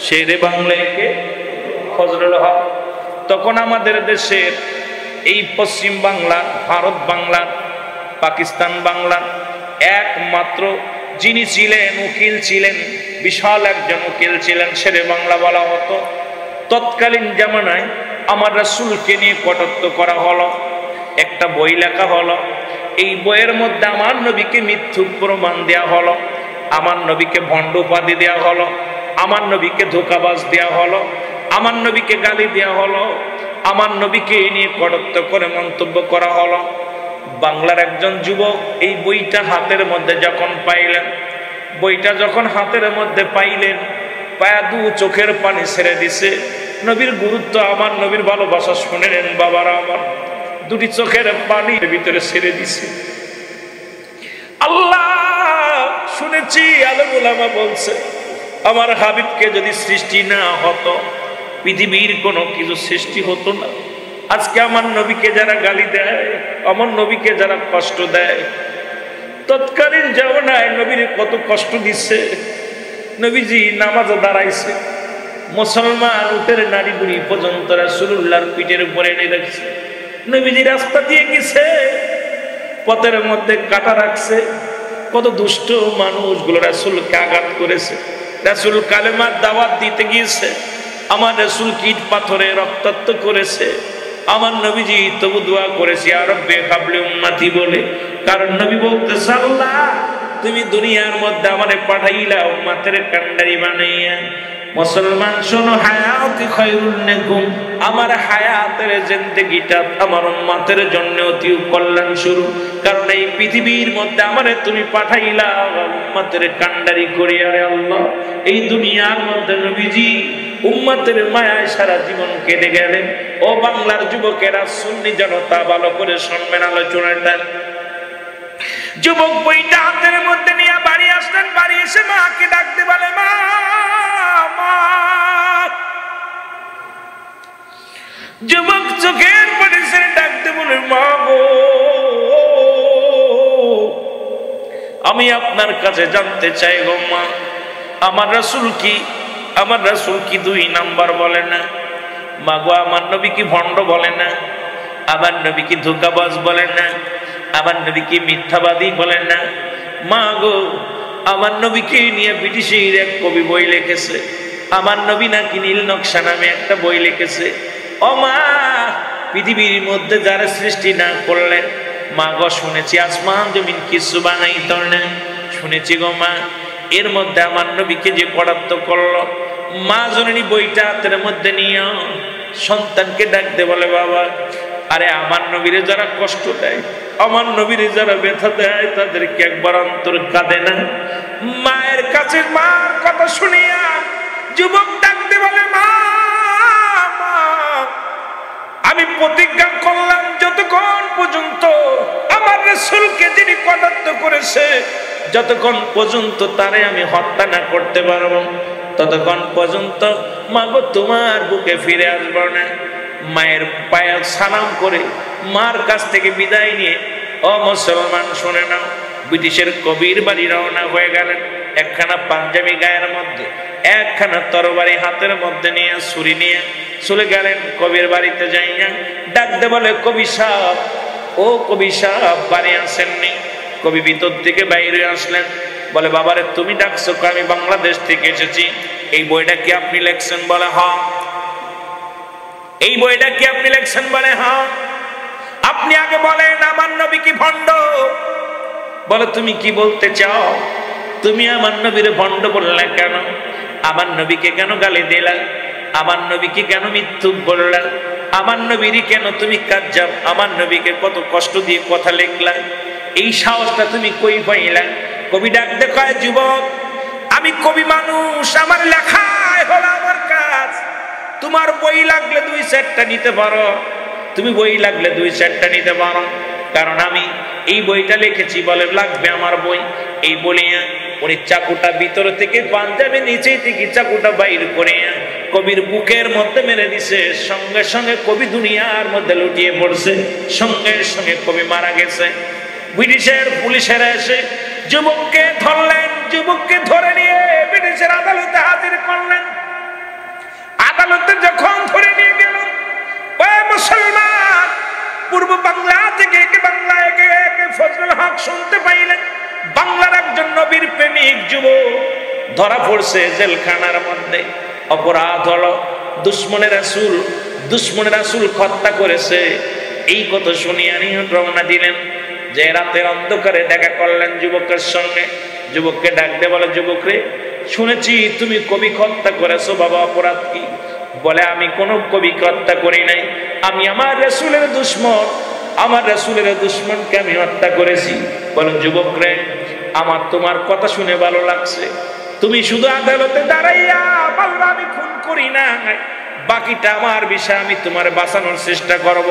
শেরে বাংলাকে ফজলুল হক। তখন আমাদের দেশের এই পশ্চিম বাংলা, ভারত বাংলার, পাকিস্তান বাংলার একমাত্র যিনি ছিলেন, উকিল ছিলেন, বিশাল একজন উকিল ছিলেন, শেরে বাংলা বলা হতো। তৎকালীন জামানায় আমার রাসূলকে নিয়ে কটাক্ষ করা হলো, একটা বই লেখা হলো। এই বইয়ের মধ্যে আমার নবীকে মিথ্যুক প্রমাণ দেওয়া হলো, আমার নবীকে ভণ্ড উপাধি দেওয়া হলো, আমার নবীকে ধোঁকাবাজ দেওয়া হলো, আমার নবীকে গালি দেওয়া হলো, আমার নবীকে নিয়ে কটাক্ষ করে মন্তব্য করা হলো। বাংলার একজন যুবক এই বইটা হাতের মধ্যে যখন পাইলেন, বইটা যখন হাতের মধ্যে পাইলেন, পায়া দু চোখের পানি ছেড়ে দিছে। নবীর গুরুত্ব, আমার নবীর ভালোবাসা শুনেলেন বাবারা আমার, দুটি চোখের পানির ভিতরে ছেড়ে দিছে। আল্লাহ শুনেছি আলেম ওলামা বলছে, আমার হাবিবকে যদি সৃষ্টি না হতো পৃথিবীর কোনো কিছু সৃষ্টি হতো না। আজকে আমার নবীকে যারা গালি দেয়, আমার নবীকে যারা কষ্ট দেয়, তৎকালীন জামানায় নবীর কত কষ্ট দিচ্ছে। নবীজি নামাজে দাঁড়াইছে, মুসলমান উটের নারী বুড়ি পর্যন্ত রাসূলুল্লাহর পিঠের উপরে এনে রাখছে। নবীজি রাস্তা দিয়ে গেছে, পথের মধ্যে কাটা রাখছে, কত দুষ্ট মানুষগুলো রাসূলকে আঘাত করেছে। রাসূল কালেমার দাওয়াত দিতে গিয়েছে, আমার রাসূল ইট পাথরে রক্তাক্ত করেছে। আমার নবীজি তবু দোয়া করেছে, ইয়া রাব্বি হাবলি উম্মতি বলে। কারণ নবী বলতেছে, আল্লাহ তুমি দুনিয়ার মধ্যে আমারে পাঠাইলা উম্মতের কান্ডারি বানাইয়া। মুসলমান শোনো, হায়াতি খায়রুন লাকুম, আমার হায়াতের জিন্দেগিটা আমার উম্মতের জন্য অতি কল্যাণ শুরু। কারণ এই পৃথিবীর মধ্যে আমারে তুমি পাঠাইলা উম্মতের কান্ডারি করিয়া। রে আল্লাহ, এই দুনিয়ার মধ্যে নবীজি উম্মতের মায়ায় সারা জীবন কেটে গেলেন। ও বাংলার যুবকেরা, সুন্নি জনতা ভালো করে শুনবেন আলোচনাটা। যুবক বইটা হাতের মধ্যে নিয়ে বাড়ি আসলেন, বাড়ি এসে মাকে ডাকতে বলে, মা মা। যুবক চোখের পানি ছেড়ে ডাকতে বলে, মা গো, আমি আপনার কাছে জানতে চাই গো মা, আমার রাসূল কি, আমার রাসূল কি 2 নাম্বার বলে না? মা গো, আমার নবী কি ভণ্ড বলে না? আমার নবী কি ধোঁকাবাজ বলে না? আমার নবী কি মিথ্যাবাদী বলে না? মা গো, আমার নবীকে নিয়ে ব্রিটিশের এক কবি বই লিখেছে, আমার নবী নাকি নীল নকশা নামে একটা বই লিখেছে। ও মা, পৃথিবীর মধ্যে যারা সৃষ্টি না করলেন, মা গো শুনেছি আসমান জমিন কিছু বানাইতো না, শুনেছি গো মা, এর মধ্যে আমার নবীকে যে কটাক্ষ করলো। মা জননী বইটা হাতের মধ্যে নিয়ে সন্তানকে ডাকতে বলে, বাবা, আরে আমার নবীরে যারা কষ্ট দেয়, আমার নবীরে যারা ব্যথা দেয়, তাদেরকে একবার অন্তর কাঁদে না? মায়ের কাছে মার কথা শুনিয়া যুবক ডাকতে বলে, মা, আমি প্রতিজ্ঞা করলাম যতক্ষণ পর্যন্ত আমার রাসূলকে যিনি কটাক্ষ করেছে যতক্ষণ পর্যন্ত তারে আমি হত্যা না করতে পারবো ততক্ষণ পর্যন্ত মাগো তোমার বুকে ফিরে আসবো না। মায়ের পায়ে সালাম করে মার কাছ থেকে বিদায় নিয়ে ও মুসলমান শুনে নাও, ব্রিটিশের কবির বাড়ি রওনা হয়ে গেলেন। একখানা পাঞ্জাবি গায়ের মধ্যে, একখানা তরবারি হাতের মধ্যে নিয়ে ছুরি নিয়ে চলে গেলেন কবির বাড়িতে। যাইয়া ডাকতে বলে, কবি সাহেব, ও কবি সাহেব বাড়ি আসেননি? কবি ভিতর থেকে বাইরে আসলেন, বলে বাবারে তুমি ডাকছো? আমি বাংলাদেশ থেকে এসেছি। এই বইটা কি আপনি লেখছেন? বলে হ্যাঁ। এই বইটা কি আপনি লেখছেন? বলে হ্যাঁ। আপনি আগে বলেন আমার নবী কি ভণ্ড? বলে তুমি কি বলতে চাও? তুমি আমার নবীর ভণ্ড বললে কেন? আমার নবীকে কেন গালি দিলা? আমার নবীকে কেন মিথ্যু বললা? আমার নবীরই কেন তুমি কাজ্জাব? আমার নবীকে কত কষ্ট দিয়ে কথা লিখলা, এই সাহসটা তুমি কই পাইলা? কবি ডাকতে কয়, যুবক আমি কবি মানুষ, আমার লেখায় হলো আমার কাজ। তোমার বই লাগলে 2-4টা নিতে পারো, তুমি বই লাগলে 2-4টা নিতে পারো, কারণ আমি এই বইটা লিখেছি। বলে লাগবে আমার বই। এই বলিয়া উনি চাকুটা ভিতর থেকে পাঞ্জাবি নিচে থেকে চাকুটা বাইর করে কবির বুকের মধ্যে মেরে দিছে। সঙ্গে সঙ্গে কবি দুনিয়ার মধ্যে লুটিয়ে পড়ছে, সঙ্গে সঙ্গে কবি মারা গেছে। ব্রিটিশের পুলিশেরা এসে যুবককে ধরলেন, যুবককে ধরে নিয়ে ব্রিটিশের আদালতে হাজির করলেন। আদালতে যখন ধরে নিয়ে গেল, ও মুসলমান, পূর্ব বাংলা থেকে একে বাংলা একে ফজলুল হক শুনতে পাইলেন। বাংলার একজন নবীর প্রেমিক যুবক ধরা পড়ছে জেলখানার মধ্যে। অপরাধ হলো দুশ্মনের রাসূল, দুশ্মনের রাসূল হত্যা করেছে। এই কথা শুনিয়া রওনা দিলেন। যে রাতের অন্ধকারে দেখা করলেন যুবকের সঙ্গে। যুবককে ডাকতে বলে, যুবক রে, শুনেছি তুমি কবি হত্যা করেছো, বাবা অপরাধ কি? বলে আমি কোনো কবি হত্যা করি নাই, আমি আমার রাসূলের দুশ্মন, আমার রাসূলের দুশ্মনকে আমি হত্যা করেছি। বলে যুবক রে, আমার তোমার কথা শুনে ভালো লাগছে। তুমি শুধু আদালতে দাঁড়াইয়া বলবা আমি খুন করি না, বাকিটা আমার বিষয়, আমি তোমার বাঁচানোর চেষ্টা করব।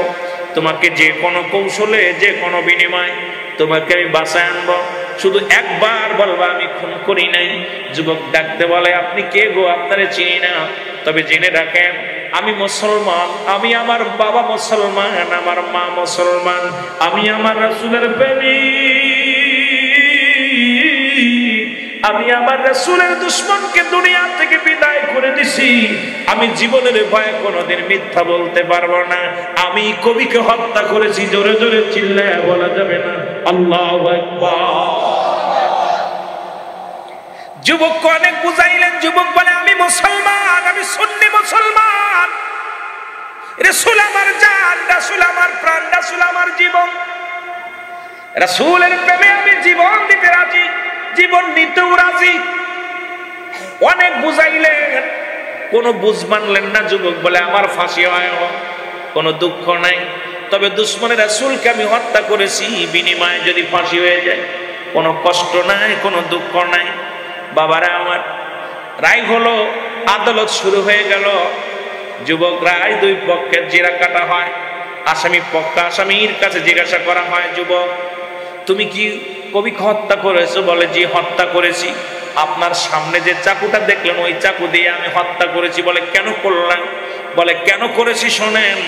তোমাকে যে কোনো কৌশলে, যে কোনো বিনিময় তোমাকে আমি বাঁচায় আনবো। শুধু একবার বলবা আমি খুন করি নাই। যুবক ডাকতে বলে, আপনি কে গো? আপনারে চিনি না, তবে জেনে রাখেন আমি মুসলমান, আমি আমার বাবা মুসলমান, আমার মা মুসলমান, আমি আমার রাসূলের প্রেমিক, আমি আমার রাসূলের দুশমনকে দুনিয়া থেকে বিদায় করে দিছি। আমি জীবনের ভয়ে কোনোদিন মিথ্যা বলতে পারবো না। আমি কবিকে হত্যা করেছি। জোরে জোরে চিল্লায়া বলা যাবে না আল্লাহু আকবার। যুবক অনেক বুঝাইলেন। যুবক বলে, আমি মুসলমান, আমি সুন্নি মুসলমান, রাসূল আমার জান, রাসূল আমার প্রাণ, রাসূল আমার জীবন, রাসূলের প্রেমে আমি জীবন দিতে রাজি, জীবন নিতেও রাজি। অনেক বুঝাইলেন, কোন বুঝ মানলেন না। যুবক বলে, আমার ফাঁসি হয় কোনো দুঃখ নাই, তবে দুশমনের রাসূলকে আমি হত্যা করেছি, বিনিময়ে যদি ফাঁসি হয়ে যায় কোনো কষ্ট নাই, কোনো দুঃখ নাই। বাবারা আমার, রায় হলো, আদালত শুরু হয়ে গেল। যুবক রায় দুই পক্ষের জেরা কাটা হয়। আসামি পক্ষ আসামির কাছে জিজ্ঞাসা করা হয়, যুবক তুমি কি কবিকে হত্যা করেছো? বলে জি হত্যা করেছি। আপনার সামনে যে চাকুটা দেখলেন ওই চাকু দিয়ে আমি হত্যা করেছি। বলে কেন করলাম? বলে কেন করেছি শোনেন,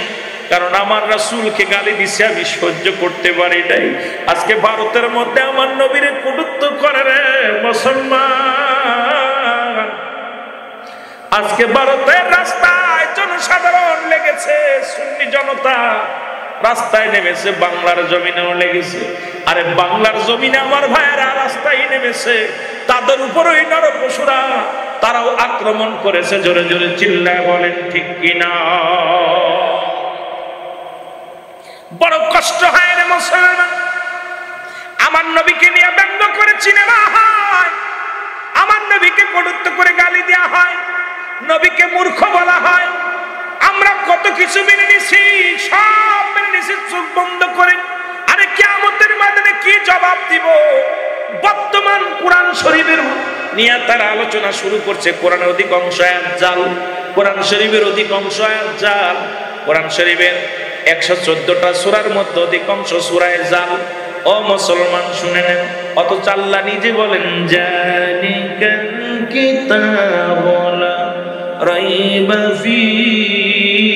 কারণ আমার রাসূলকে গালি দিছে, আমি সহ্য করতে পারি নাই। আজকে ভারতের মধ্যে আমার নবীরে কটূক্তি করে রে মুসলমান। আজকে ভারতের রাস্তায় জনসাধারণ লেগেছে, সুন্নি জনতা রাস্তায় নেমেছে, বাংলার জমিনেও লেগেছে। আরে বাংলার জমিনে আমার ভাইয়েরা রাস্তায় নেমেছে, তাদের উপর ওই নরপশুরা তারাও আক্রমণ করেছে। জোরে জোরে চিল্লায় বলেন ঠিক কিনা? বড় কষ্ট হয় রে মুসলমান। আমার নবীকে নিয়ে ব্যঙ্গ করে সিনেমা হয়, আমার নবীকে কটূক্তি করে গালি দেওয়া হয়, নবীকে মূর্খ বলা হয়। আমরা কত কিছু মেনে নিছি, সব মেনে নিছি চোখ বন্ধ করে। আরে কিয়ামতের ময়দানে কি জবাব দিব? বর্তমান কোরআন শরীফের নিয়ে তারা আলোচনা শুরু করছে। কোরআনের অধিকাংশ আয়াত জাল, কোরআন শরীফের অধিকাংশ আয়াত জাল। কোরআন শরীফের 114টা সূরার মধ্যে অধিকাংশ সূরায় জাল। ও মুসলমান শুনে নেন, অথচ আল্লাহ নিজে বলেন জালিকাল কিতাবু লা রাইবা ফীহি,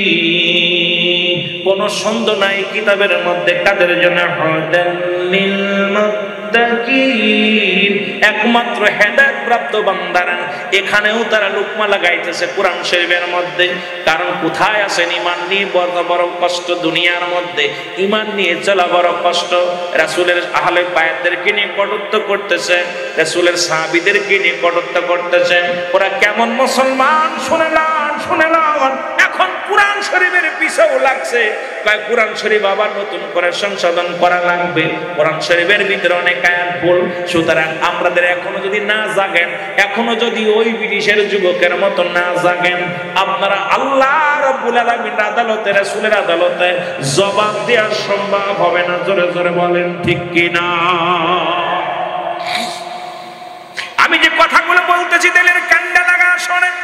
কোন সন্দেহ নাই কিতাবের মধ্যে কাদের জন্য হুদাল লিল মুত্তাকিন, একমাত্র হেদায়েত প্রাপ্ত বান্দারা। এখানেও তারা লুকমা লাগাইতেছে কোরআন শরীফের মধ্যে, কারণ কোথায় আছেন ঈমান নিয়ে বড় কষ্ট দুনিয়ার মধ্যে, ঈমান নিয়ে চলা বড় কষ্ট। রাসূলের আহলে বায়াতদেরকে নিয়ে কটূক্ত করতেছে, রাসূলের সাহাবীদেরকে নিয়ে কটূক্ত করতেছে। ওরা কেমন মুসলমান শুনে নাও, এখন কোরআন শরীফের পিছেও লাগছে। কয় কোরআন শরীফ আবার নতুন করে সংশোধন করা লাগবে, কোরআন শরীফের ভিতরে অনেক আয়াত ভুল। সুতরাং আপনাদের এখনো যদি না জাগেন, এখনো যদি ওই ব্রিটিশের যুবকের মতো না জাগেন, আপনারা আল্লাহ রাব্বুল আলামিনের আদালতে, রাসূলের আদালতে জবাব দেওয়া সম্ভব হবে না। জোরে জোরে বলেন ঠিক কিনা? আমি যে কথাগুলো বলতেছি দিলের কান্ডা লাগা শোনেন।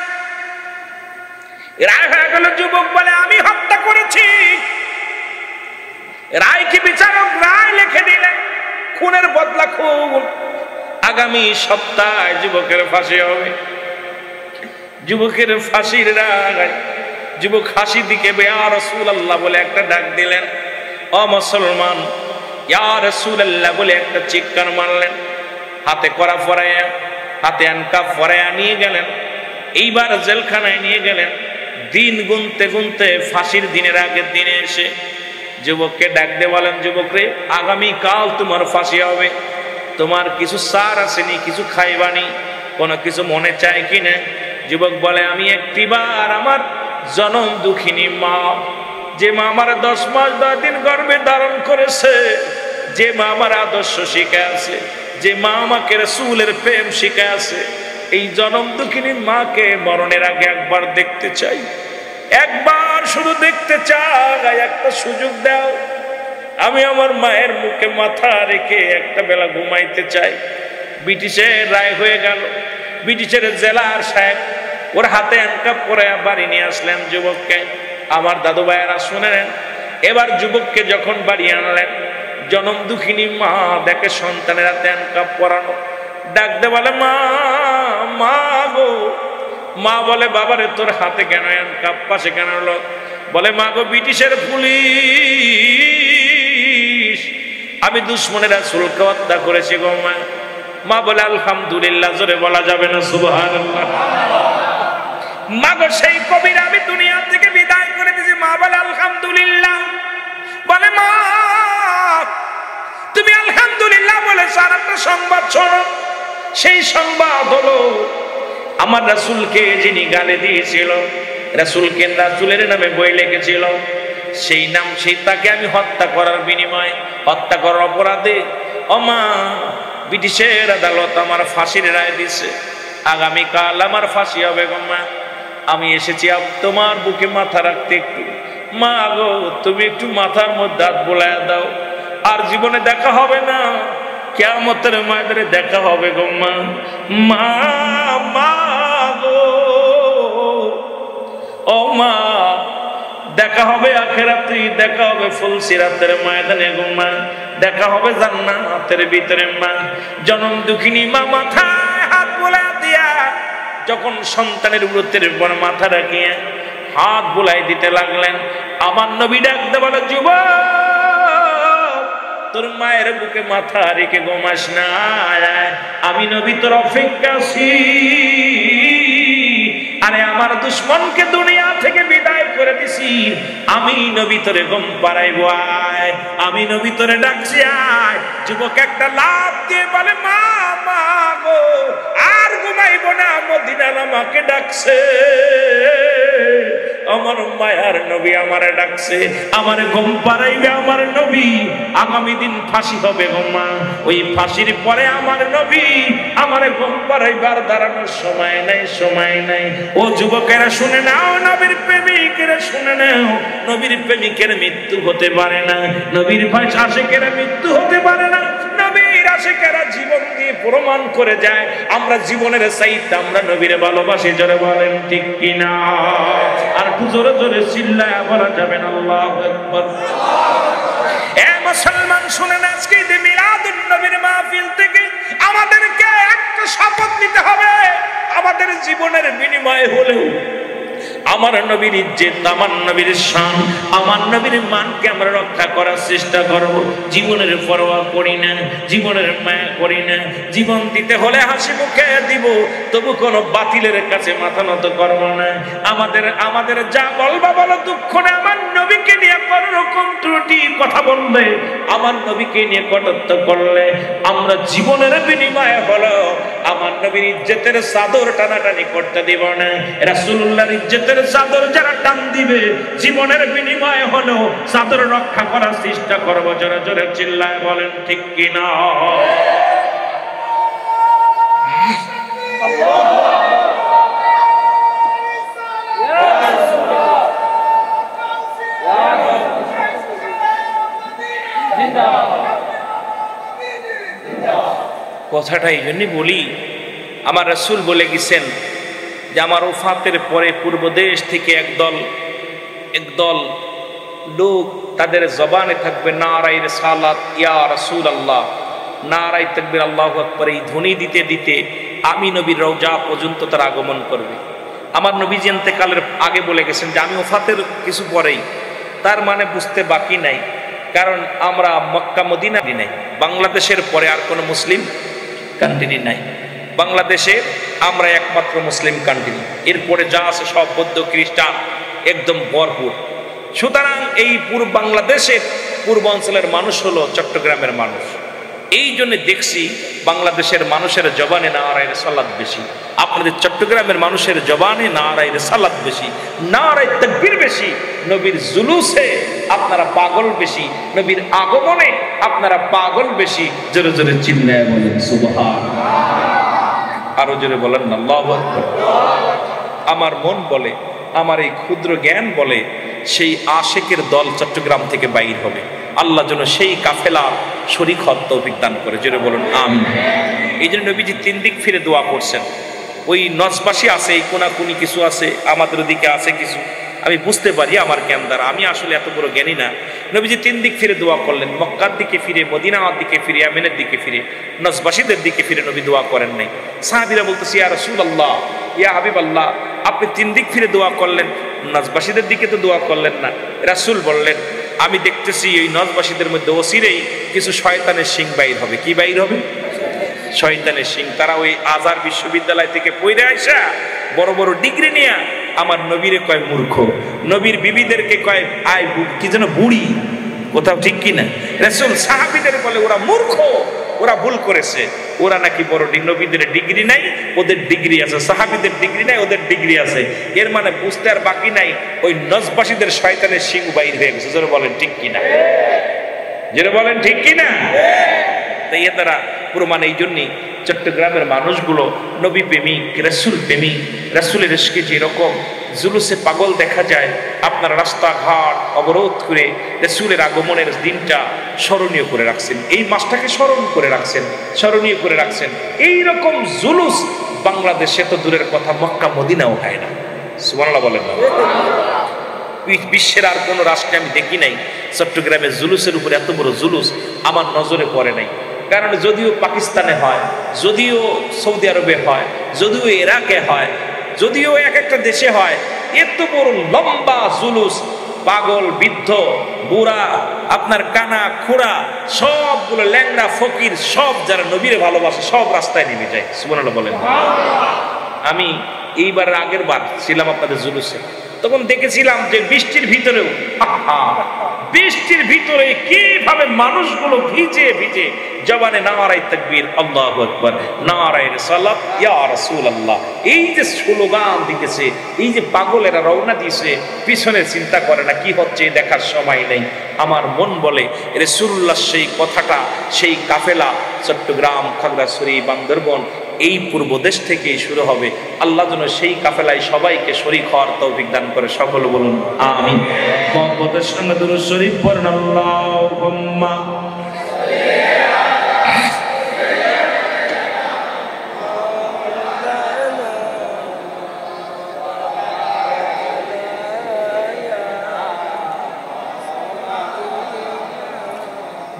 রায় হয়ে গেল, যুবক বলে আমি হত্যা করেছি। রায় কি বিচারক রায় লিখে দিলেন, খুনের বদলা খুন। আগামী সপ্তাহে যুবকের ফাঁসি হবে। যুবকের ফাঁসির রায়, যুবক হাসি দিকে ইয়া রাসূলুল্লাহ বলে একটা ডাক দিলেন। ও মুসলমান, ইয়া রাসূলুল্লাহ বলে একটা চিৎকার মারলেন। হাতে কড়া পরাইয়া, হাতে আনকাপ পরাইয়া নিয়ে গেলেন। এইবার জেলখানায় নিয়ে গেলেন। দিন গুনতে গুনতে ফাঁসির দিনের আগের দিনে এসে যুবককে ডাক দিয়ে বলেন, যুবক রে, আগামীকাল তোমার ফাঁসি হবে। তোমার কিছু সার আসেনি, কিছু খাইবানি, কোনো কিছু মনে চায় কিনা? যুবক বলে, আমি একটিবার আমার জনম দুঃখিনী মা, যে মা আমার 10 মাস 10 দিন গর্ভে ধারণ করেছে, যে মা আমার আদর্শ শিখে আছে, যে মা আমাকে রাসূলের প্রেম শিখে আছে, এই জনম দুঃখিনী মাকে মরণের আগে একবার দেখতে চাই। একবার শুধু দেখতে চাই, একটা সুযোগ দাও। আমি আমার মায়ের মুখে মাথা রেখে একটা বেলা ঘুমাইতে চাই। ব্রিটিশের রায় হয়ে গেল। ব্রিটিশের জেলার সাহেব ওর হাতে হ্যান্ডকাপ পরে বাড়ি নিয়ে আসলেন যুবককে। আমার দাদু ভাইয়েরা শুনেন, এবার যুবককে যখন বাড়ি আনলেন, জনম দুঃখিনী মা দেখে সন্তানের হাতে হ্যান্ডকাপ পরানো। ডাকতে বলে, মা মা গো। মা বলে, বাবারে তোর হাতে কেন হ্যান্ডকাপ, পাশে কেন হলো? বলে, মা গো, ব্রিটিশের পুলিশ, আমি দুশ্মনের রাসূলকে হত্যা করেছি গো মা। মা বলে, আলহামদুলিল্লাহ। জোরে বলা যাবে না সুবহানাল্লাহ? মা গো, সেই কবির আমি দুনিয়া থেকে বিদায় করে দিয়েছি। মা বলে, আলহামদুলিল্লাহ। বলে, মা তুমি আলহামদুলিল্লাহ বলে আর একটা সংবাদ শোনো। সেই সংবাদ হলো, আমার রাসূলকে যিনি গালি দিয়েছিল, রাসূলকে রাসূলের নামে বই লিখেছিল, সেই নাম সেই তাকে আমি হত্যা করার বিনিময়ে, হত্যা করার অপরাধে ও মা ব্রিটিশের আদালত আমার ফাঁসির রায় দিছে। আগামীকাল আমার ফাঁসি হবে গো মা। আমি এসেছি তোমার বুকে মাথা রাখতে। একটু মা গো, তুমি একটু মাথার মধ্যে হাত বোলায়া দাও। আর জীবনে দেখা হবে না, কিয়ামতের ময়দানে দেখা হবে গো মা। মা মা গো, ও মা, দেখা হবে আখিরাতে, দেখা হবে ফুলসিরাতের ময়দানে গো মা, দেখা হবে জান্নাতের ভিতরে মা। জনম দুঃখিনী মা মাথায় হাত বোলা দিয়া যখন সন্তানের উরুতের উপর মাথা রাখিয়া হাত বোলাই দিতে লাগলেন, আমার নবী ডাকতে বলে, যুবক, তোর মায়ের বুকে মাথা রেখে ঘুমাস না, আমি নবী তোর অপেক্ষা আছি। আরে আমার দুশ্মনকে দুনিয়া থেকে বিদায় করে দিছি, আমি নবী তোরে ঘুম পাড়াইবো, আয়, আমি নবী তোরে ডাকছি, আয়। যুবক একটা লাফ দিয়ে বলে, মা মা গো, আর ঘুমাইবো না, মদিনার আমাকে ডাকছে। আমার মায়ার নবী আমারে ডাকছে, আমারে ঘুম পাড়াইবে আমার নবী। আগামী দিন ফাঁসি হবে গো মা, ওই ফাঁসির পরে আমার নবী আমারে ঘুম পাড়াইবার দাঁড়ানোর সময় নাই, সময় নাই। ও যুবকেরা শুনে নাও, নবীর প্রেমিকেরা শুনে নাও, নবীর প্রেমিকের মৃত্যু হতে পারে না, নবীর আশিকের মৃত্যু হতে পারে না। নবীর আশিকেরা জীবন দিয়ে প্রমাণ করে যায়, আমরা জীবনের চাইতে আমরা নবীরে ভালোবাসি। জোরে বলেন ঠিক কিনা? আর জোরে জোরে চিল্লায়া বলা যাবে না আল্লাহু আকবার। এ মুসলমান শুনেন, আজকে ঈদে মিলাদুন নবীর মাহফিল থেকে আমাদেরকে একটা শপথ নিতে হবে, আমাদের জীবনের বিনিময়ে হলেও আমার নবীর ইজ্জত, আমার নবীর শান, আমার নবীর মানকে আমরা রক্ষা করার চেষ্টা করব। জীবনের পরোয়া করি না, জীবনের মায়া করি না। জীবন দিতে হলে হাসি মুখে দিব, তবু কোনো বাতিলের কাছে মাথা নত করব না। আমাদের যা বলবা বলো, দুঃখ না। আমার নবীকে নিয়ে কোন রকম ত্রুটি কথা বললে, আমার নবীকে নিয়ে কটূক্ত করলে, আমরা জীবনের বিনিময়ে হলো আমার নবীর ইজ্জতের চাদর টানাটানি করতে দিব না। রাসূলুল্লাহর ইজ্জতের চাদর যারা টান দিবে, জীবনের বিনিময়ে হলো চাদর রক্ষা করার চেষ্টা করব। জোরে জোরে চিল্লায় বলেন ঠিক কিনা? কথাটা এই জন্যই বলি, আমার রাসূল বলে গেছেন যে আমার ওফাতের পরে পূর্ব দেশ থেকে একদল লোক, তাদের জবানে থাকবে নারায়ে রিসালাত ইয়া রাসূলুল্লাহ, নারায়ে তাকবীর আল্লাহু আকবার, এই ধ্বনি দিতে দিতে আমি নবীর রওজা পর্যন্ত তার আগমন করবে। আমার নবীজি ইন্তেকালের আগে বলে গেছেন যে আমি ওফাতের কিছু পরেই, তার মানে বুঝতে বাকি নাই, কারণ আমরা মক্কা মদিনা নাই, বাংলাদেশের পরে আর কোনো মুসলিম কান্ট্রি নাই। বাংলাদেশে আমরা একমাত্র মুসলিম কান্ট্রি, এরপরে যা আছে সব বৌদ্ধ খ্রিস্টান, একদম ভরপুর। সুতরাং এই পূর্ব বাংলাদেশের পূর্বাঞ্চলের মানুষ হলো চট্টগ্রামের মানুষ। এই জন্য দেখছি বাংলাদেশের মানুষের জবানে নারায়ে রিসালাত বেশি, আপনাদের চট্টগ্রামের মানুষের জবানে নারায়ে রিসালাত বেশি, নারায়ে তাকবীর বেশি। নবীর জুলুসে আপনারা পাগল বেশি, নবীর আগমনে আপনারা পাগল বেশি। জোরে জোরে চিল্লায় বলেন সুবহানাল্লাহ। আরো জোরে বলেন আল্লাহু আকবার। আমার মন বলে, আমার এই ক্ষুদ্র জ্ঞান বলে, সেই আশেকের দল চট্টগ্রাম থেকে বাইর হবে। আল্লাহ যেন সেই কাফেলা শরীক হওয়ার তৌফিক দান করে। জোরে বলুন আমিন। এই জন্য নবীজি 3 দিক ফিরে দোয়া করছেন। ওই নজবাসী আছে, এই কোনাকুনি কিছু আছে, আমাদের দিকে আছে কিছু, আমি বুঝতে পারি আমার জ্ঞান দ্বারা, আমি আসলে এত বড় জ্ঞানী না। নবীজি 3 দিক ফিরে দোয়া করলেন, মক্কার দিকে ফিরে, মদিনার দিকে ফিরে, ইয়ামেনের দিকে ফিরে, নজবাসীদের দিকে ফিরে নবী দোয়া করেন নাই। সাহাবীরা বলতেছে ইয়া রাসূলুল্লাহ, ইয়া হাবিবাল্লাহ, আপনি 3 দিক ফিরে দোয়া করলেন, নজবাসীদের দিকে তো দোয়া করলেন না। রাসূল বললেন আমি দেখতেছি এই নজবাসীদের মধ্যে অচিরেই কিছু শয়তানের শিং বাইর হবে। কি বাইর হবে? শয়তানের শিং। তারা ওই আজহার বিশ্ববিদ্যালয় থেকে পড়ে আইসা বড় বড় ডিগ্রি নিয়ে আমার নবীরে কয় মূর্খ, নবীর বিবিদেরকে কয় আয় কি যেন বুড়ি, কোথাও ঠিক কিনা? রাসূল সাহাবীদের বলে ওরা মূর্খ, ওরা ভুল করেছে, ওরা নাকি বড় নবীদের ডিগ্রি নাই, ওদের ডিগ্রি আছে, সাহাবীদের ডিগ্রি নাই, ওদের ডিগ্রি আছে। এর মানে বুঝতে আর বাকি নাই, ওই নজবাসীদের শয়তানের শিং বাইর হয়ে গেছে। যারা বলেন ঠিক কিনা? যারা বলেন ঠিক কিনা? তাই এ দ্বারা প্রমাণ। এই জন্যই চট্টগ্রামের মানুষগুলো নবী প্রেমিক, রাসূল প্রেমিক। রাসূলের ইশকে যেরকম জুলুসে পাগল দেখা যায়, আপনারা রাস্তাঘাট অবরোধ করে রাসূলের আগমনের দিনটা স্মরণীয় করে রাখছেন, এই মাসটাকে স্মরণ করে রাখছেন, স্মরণীয় করে রাখছেন। এইরকম জুলুস বাংলাদেশে তো দূরের কথা, মক্কা মদিনাও হয় না। সুবহানাল্লাহ বলেন না? বিশ্বের আর কোনো রাষ্ট্রে আমি দেখি নাই চট্টগ্রামের জুলুসের উপরে এত বড় জুলুস আমার নজরে পড়ে নাই। কারণ যদিও পাকিস্তানে হয়, যদিও সৌদি আরবে হয়, যদিও ইরাকে হয়, যদিও এক একটা দেশে হয়, এত বড় লম্বা জুলুস, পাগল, বৃদ্ধ, বুড়া, আপনার কানা খুড়া, সবগুলো ল্যাংড়া ফকির, সব যারা নবীরে ভালোবাসে সব রাস্তায় নেমে যায়। সুবহানাল্লাহ বলেন। আমি এইবার আগের বার ছিলাম আপনাদের জুলুসে, তখন দেখেছিলাম যে বৃষ্টির ভিতরেও, বৃষ্টির ভিতরে কিভাবে মানুষগুলো ভিজে ভিজে জবানে নারায়ে তাকবীর, আল্লাহু আকবার, নারায়ে রিসালাত ইয়া রাসূলুল্লাহ, এই যে স্লোগান দিতেছে, এই যে পাগলেরা রওনা দিয়েছে, পিছনে চিন্তা করে না কি হচ্ছে দেখার সময় নেই। আমার মন বলে রাসূলুল্লাহ সেই কথাটা, সেই কাফেলা চট্টগ্রাম, খাগড়াছড়ি, বান্দরবন, এই পূর্ব দেশ থেকেই শুরু হবে। আল্লাহ যেন সেই কাফেলায় সবাইকে শরীক হওয়ার তৌফিক দান করে। সকল বলুন আমিন। মুহাম্মদের সঙ্গে দুরূদ শরীফ পড়ুন। আল্লাহুম্মা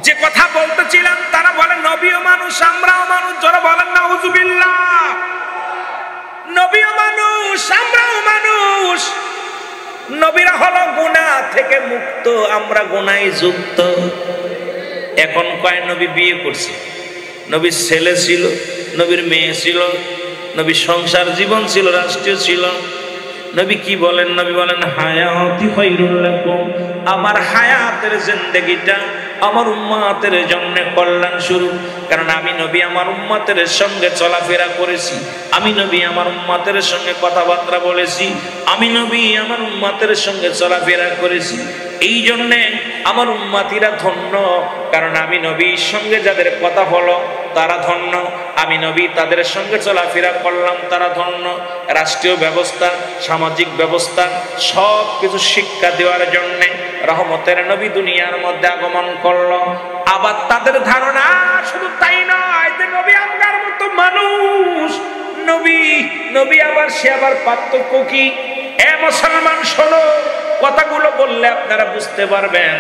যে কথা বলতেছিলাম তারা বলে নবীও মানুষ আমরাও মানুষ, যারা বলেন নাউজুবিল্লাহ। নবীও মানুষ আমরাও মানুষ, নবীরা হলো গুনাহ থেকে মুক্ত, আমরা গুনাহে যুক্ত। এখন কয় নবী বিয়ে করছে, নবীর ছেলে ছিল, নবীর মেয়ে ছিল, নবীর সংসার জীবন ছিল, রাষ্ট্রীয় ছিল। নবী কি বলেন? নবী বলেন হায়াতি খায়রুল লাকুম, আমার হায়াতের জিন্দেগিটা আমার উম্মতের জন্য কল্যাণ শুরু। কারণ আমি নবী আমার উম্মতের সঙ্গে চলাফেরা করেছি, আমি নবী আমার উম্মতের সঙ্গে কথাবার্তা বলেছি, আমি নবী আমার উম্মতের সঙ্গে চলাফেরা করেছি। এই জন্যে আমার উম্মতিরা ধন্য, কারণ আমি নবীর সঙ্গে যাদের কথা হলো তারা ধন্য, আমি নবী তাদের সঙ্গে চলাফেরা করলাম তারা ধন্য। রাষ্ট্রীয় ব্যবস্থা, সামাজিক ব্যবস্থা সব কিছু শিক্ষা দেওয়ার জন্যে রহমতের নবী দুনিয়ার মধ্যে আগমন করলো। আবার তাদের ধারণা শুধু তাই নয় যে নবী আমরার মতো মানুষ, নবী নবী আবার সে আবার পার্থক্য কি? এ মুসলমান শোনো, কথাগুলো বললে আপনারা বুঝতে পারবেন।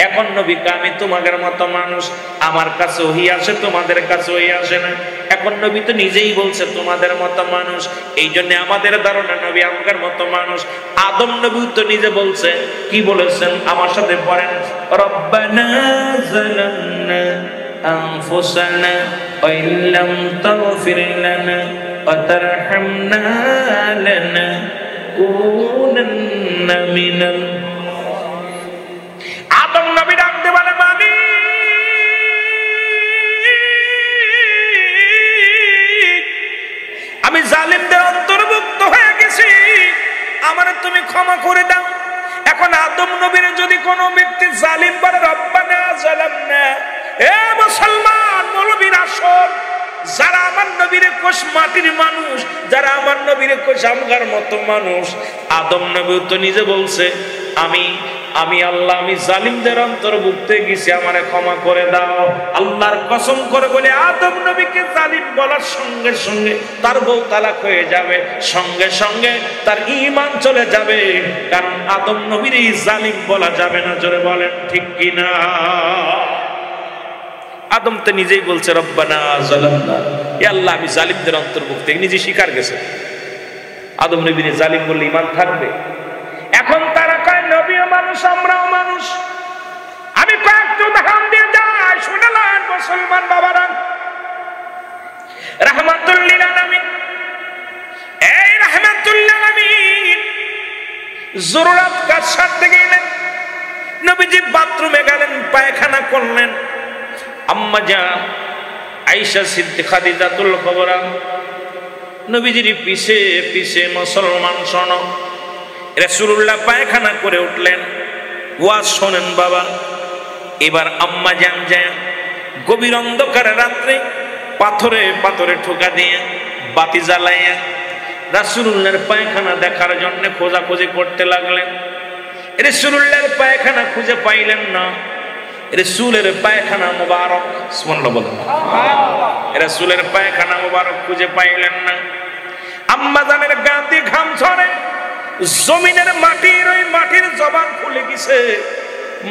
এখন নবীকে আমি তোমাদের মতো মানুষ, আমার কাছে ওহী আসে, তোমাদের কাছে ওহী আসে না। এখন নবী তো নিজেই বলছে তোমাদের মতো মানুষ, এই জন্য আমাদের ধারণা নবী আমাদের মতো মানুষ। আদম নবী তো নিজে বলছে, কি বলেছেন? আমার সাথে পড়েন, রব্বানা যালামনা আনফুসানা ওয়া ইল্লাম তাগফির লানা ওয়া তারহামনা লানাকুনান্না মিনাল। আদম নবী ডাকতে বলে মালিক, আমি জালিমদের অন্তর্ভুক্ত হয়ে গেছি, আমারে তুমি ক্ষমা করে দাও। এখন আদম নবীর যদি কোনো ব্যক্তি জালিম বলে রব্বানা যালামনা, এ মুসলমান মৌলবীর আসল, যারা আমার নবীরে কোষ মাটির মানুষ, যারা আমার নবীরে কোষ আমগার মতো মানুষ। আদম নবী তো নিজে বলছে আমি আল্লাহ আমি জালিমদের অন্তর্ভুক্ত গেছি, আমারে ক্ষমা করে দাও। আল্লাহর কসম করে বলে আদম নবীকে জালিম বলার সঙ্গে সঙ্গে তার বউ তালাক হয়ে যাবে, সঙ্গে সঙ্গে তার ঈমান চলে যাবে। কারণ আদম নবীর এই জালিম বলা যাবে না, জোরে বলেন ঠিক কিনা? আদম তো নিজেই বলছে রব্বানা যালামনা, হে আল্লাহ আমি জালিমদের অন্তর্ভুক্ত, নিজে স্বীকার গেছে। আদম নবীর জালিম বললে ঈমান থাকবে? এখন তারা কয় নবীও মানুষ আমরাও মানুষ। আমি কয়েকটা উদাহরণ দিয়ে যাই, শুনলেন মুসলমান বাবারা। রাহমাতুল লিল আলামিন, এই রাহমাতুল লিল আলামিন জরুরত কাজ সারতে গেলেন, নবীজি বাথরুমে গেলেন, পায়খানা করলেন। আম্মা জান আয়েশা সিদ্দিকা খাদিজাতুল কুবরা নবীজির পিছে পিছে মুসলমান শোনো, রাসূলুল্লাহ পায়খানা করে উঠলেন। ওয়াজ শোনেন বাবা। এবার আম্মা জান যায় গভীর অন্ধকার রাত্রে পাথরে পাথরে ঠোকা দিয়ে বাতি জ্বালাইয়া রাসূলুল্লাহর পায়খানা দেখার জন্য খোঁজাখুঁজি করতে লাগলেন। রাসূলুল্লাহর পায়খানা খুঁজে পাইলেন না। রাসূলের পায়খানা মুবারক, সুবহানাল্লাহ বলেন, রাসূলের পায়খানা মুবারক খুঁজে পাইলেন না। আম্মা জানের গা দিয়ে ঘাম ঝরে, জমিনের মাটির ওই মাটির জবান খুলে গেছে।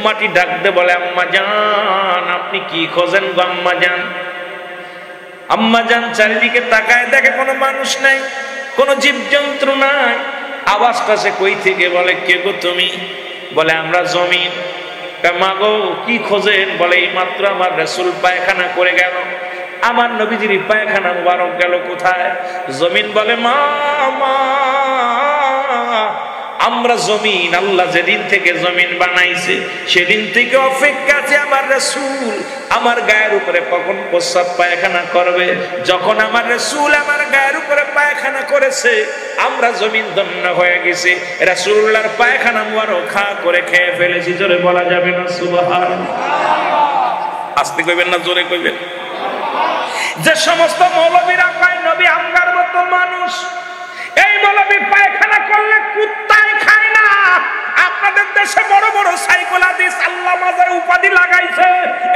মাটি ডাকতে বলে আম্মা জান আপনি কি খোঁজেন গো আম্মা জান? আম্মা জান চারিদিকে তাকায়, দেখে কোনো মানুষ নাই, কোনো জীবজন্তু নাই। আওয়াজটা সে কই থেকে? বলে কে গো তুমি? বলে আমরা জমিন। মা গো কি খোঁজেন? বলে এই মাত্র আমার রাসূল পায়খানা করে গেল। আমার নবীজির পায়খানা মুবারক গেল কোথায়? জমিন বলে মা আমরা জমিন, আল্লাহ যেদিন থেকে জমিন বানাইছে সেদিন থেকে অপেক্ষা আছে আমার রাসূল আমার গায়ের উপরে কখন প্রস্রাব পায়খানা করবে। যখন আমার রাসূল আমার গায়ের উপরে পায়খানা করেছে আমরা জমিন ধন্য হয়ে গেছে। রাসূলুল্লাহর পায়খানা মুবারক খা করে খেয়ে ফেলেছি। জোরে বলা যাবে না সুবহানাল্লাহ? আস্তে কইবেন না জোরে কইবেন? যে সমস্ত মৌলবীরা কয় নবী আমগার মতো মানুষ, এই মৌলবী পায়খানা করলে কুত্তায় খায় না। আপনাদের দেশে বড় বড় সাইকোলজিস্ট আল্লাহ মাজারে উপাধি লাগাইছে,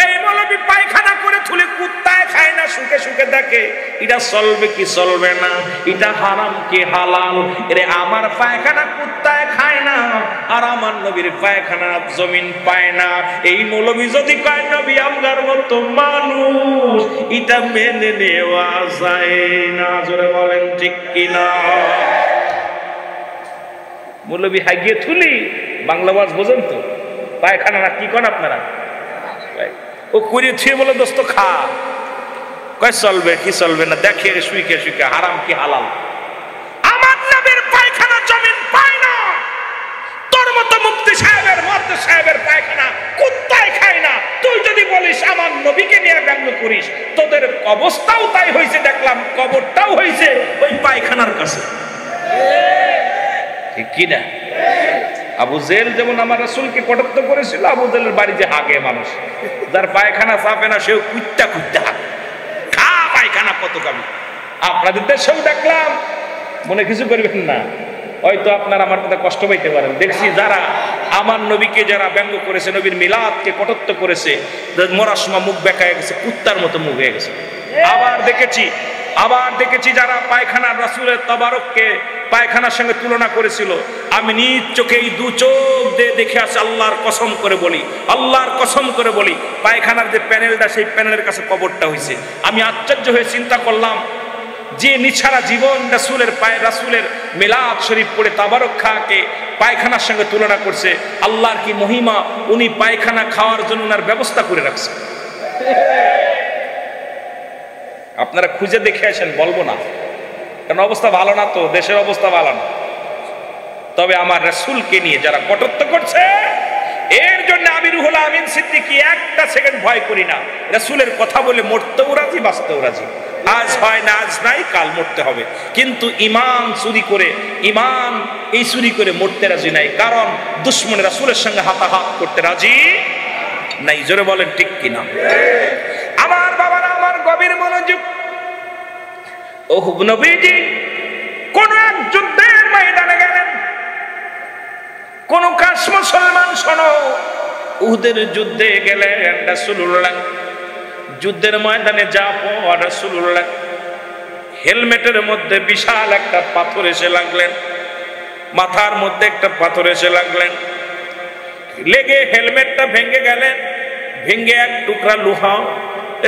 এই মৌলবী পায়খানা করে থুলে কুত্তায় খায় না, সুখে সুখে দেখে। এটা চলবে কি চলবে না, এটা হারাম কি হালাল? এরে আমার পায়খানা কুত্তায় খায় না, আর আমার নবীর পায়খানা জমিন পায় না। এই মৌলবী যদি কয় নবী আমগার মতো মানুষ, এটা মেনে নেওয়া যায় না। জোরে বলেন ঠিক কিনা? মৌলবী হাগিয়ে থুলি, বাংলা ওয়াজ বোঝেন তো? পায়খানা না কি করেন আপনারা? ও কুড়িয়ে থুয়ে বলে দোস্ত খা, কয় চলবে কি চলবে না, দেখে শুইকে শুইকে হারাম কি হালাল। আমার নবীর পায়খানা জমিন পায় না, তোর মতো মুফতি সাহেবের মুহাদ্দিস সাহেবের পায়খানা কুত্তায় খায় না। তুই যদি বলিস আমার নবীকে নিয়ে ব্যঙ্গ করিস, তোদের অবস্থাও তাই হয়েছে, দেখলাম কবরটাও হয়েছে ওই পায়খানার কাছে, ঠিক কি না? আবু জেল যেমন আমার রাসূলকে কটাক্ষ করেছিল, আবু জেলের বাড়ি যে হাগে মানুষ, যার পায়খানা চাপে না সেও কুত্তা কুত্তা হাগে, খা পায়খানা কত কামি। আপনাদের দেশেও দেখলাম, মনে কিছু করবেন না, হয়তো আপনারা আমার কথা কষ্ট পাইতে পারেন। দেখছি যারা আমার নবীকে যারা ব্যঙ্গ করেছে, নবীর মিলাদকে কটাক্ষ করেছে, মরার সময় মুখ বেঁকায় গেছে, কুত্তার মতো মুখ হয়ে গেছে। আবার দেখেছি যারা পায়খানার রাসূলের তাবারককে পায়খানার সঙ্গে তুলনা করেছিল। আমি নিজ চোখে এই দু চোখ দিয়ে দেখে আসি, আল্লাহর কসম করে বলি, পায়খানার যে প্যানেলটা, সেই প্যানেলের কাছে কবরটা হয়েছে। আমি আশ্চর্য হয়ে চিন্তা করলাম, যে নিছাড়া জীবন রাসূলের মিলাদ শরীফ পড়ে তাবারক খাকে পায়খানার সঙ্গে তুলনা করছে, আল্লাহর কি মহিমা, উনি পায়খানা খাওয়ার জন্য ওনার ব্যবস্থা করে রাখছে। আপনারা খুঁজে দেখে আসেন, বলবো না কারণ অবস্থা ভালো না, তো দেশের অবস্থা ভালো না। তবে আমার রাসূলকে নিয়ে যারা কটাক্ষ করছে, এর জন্য আমি রুহুল আমিন সিদ্দিকী একটা সেকেন্ড ভয় করি না। রাসূলের কথা বলে মরতেও রাজি, বাঁচতেও রাজি। আজ হয় না, আজ নাই, কাল মরতে হবে, কিন্তু ঈমান চুরি করে মরতে রাজি নাই, কারণ দুশমন রাসূলের সঙ্গে হাতাহাত করতে রাজি নাই। জোরে বলেন ঠিক কিনা? আমার বাবারা, আমার গভীর মনোযোগ। নবীজি কোন এক যুদ্ধের ময়দানে গেলেন, কোন কাশ মুসলমান শোনো, উহুদের যুদ্ধে গেলেন রাসূলুল্লাহ। যুদ্ধের ময়দানে যা পর রাসূলুল্লাহ হেলমেটের মধ্যে বিশাল একটা পাথর এসে লাগলেন, মাথার মধ্যে একটা পাথর এসে লাগলেন, লেগে হেলমেটটা ভেঙে গেলেন, ভেঙে এক টুকরা লোহা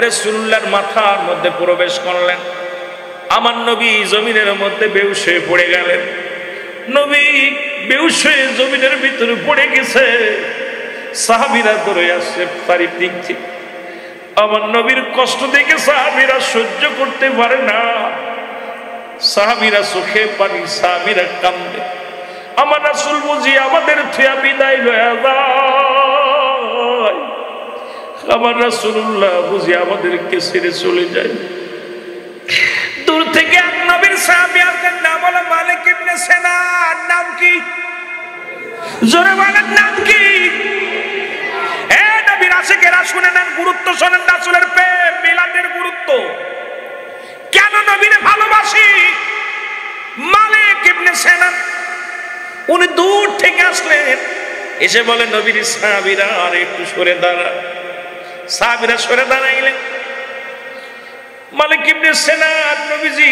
রাসূলুল্লাহর মাথার মধ্যে প্রবেশ করলেন। আমার নবী জমিনের মধ্যে বেহুশ হয়ে পড়ে গেলেন। নবী বেহুশ হয়ে জমিনের ভিতরে পড়ে গেছে, সাহাবীরা ধরে আসছে, তারিফ দিচ্ছে। আমার নবীর কষ্ট দেখে সাহাবীরা সহ্য করতে পারে না, সাহাবীরা চোখে পানি, সাহাবীরা কান্দে। আমার রাসূল বুঝি আমাদের থুয়া বিদায় লয়া যায়, আমার রাসূলুল্লাহ বুঝি আমাদেরকে ছেড়ে চলে যায়। দূর থেকে এক নবীর সাহাবী আসলেন, নাম হলো মালিক ইবনে সিনান। নাম কি? জোরে বলেন, নাম কি? এ নবীর আশিকেরা শুনে নেন, গুরুত্ব শোনেন রাসূলের প্রেম মিলাদের গুরুত্ব। কেন নবীরে ভালোবাসি? মালিক ইবনে সিনান উনি দূর থেকে আসলেন, এসে বলে নবীর সাহাবীরা আর একটু সরে দাঁড়া। সাহাবীরা সরে দাঁড়াইলেন। মালিক ইবনে সিনান নবীজি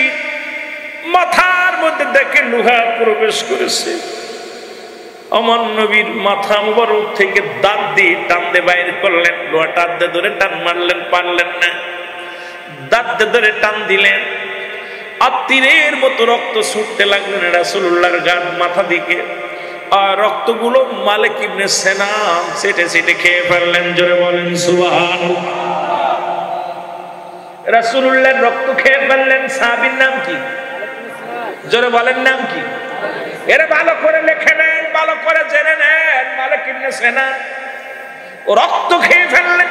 মাথার মধ্যে দেখে লোহা প্রবেশ করেছে। আমার নবীর মাথা মুবারক থেকে দাঁত দিয়ে টান দিয়ে বাইর করলেন, লোহাটা ধরে টান মারলেন, পারলেন না, দাঁত ধরে টান দিলেন, আর তীরের মতো রক্ত ছুটতে লাগলেন রাসূলুল্লাহর গান মাথা দিকে। আর রক্তগুলো মালিক ইবনে সিনান সেটে সেটে খেয়ে ফেললেন। জোরে বলেন সুবহানাল্লাহ। রাসূলুল্লাহর রক্ত খেয়ে ফেললেন। সাহাবীর নাম কি? জোরে বলেন, নাম কি? এরা ভালো করে লিখে নেন, ভালো করে জেনে নেন। মালিক ইবনে সিনান রক্ত খেয়ে ফেললেন।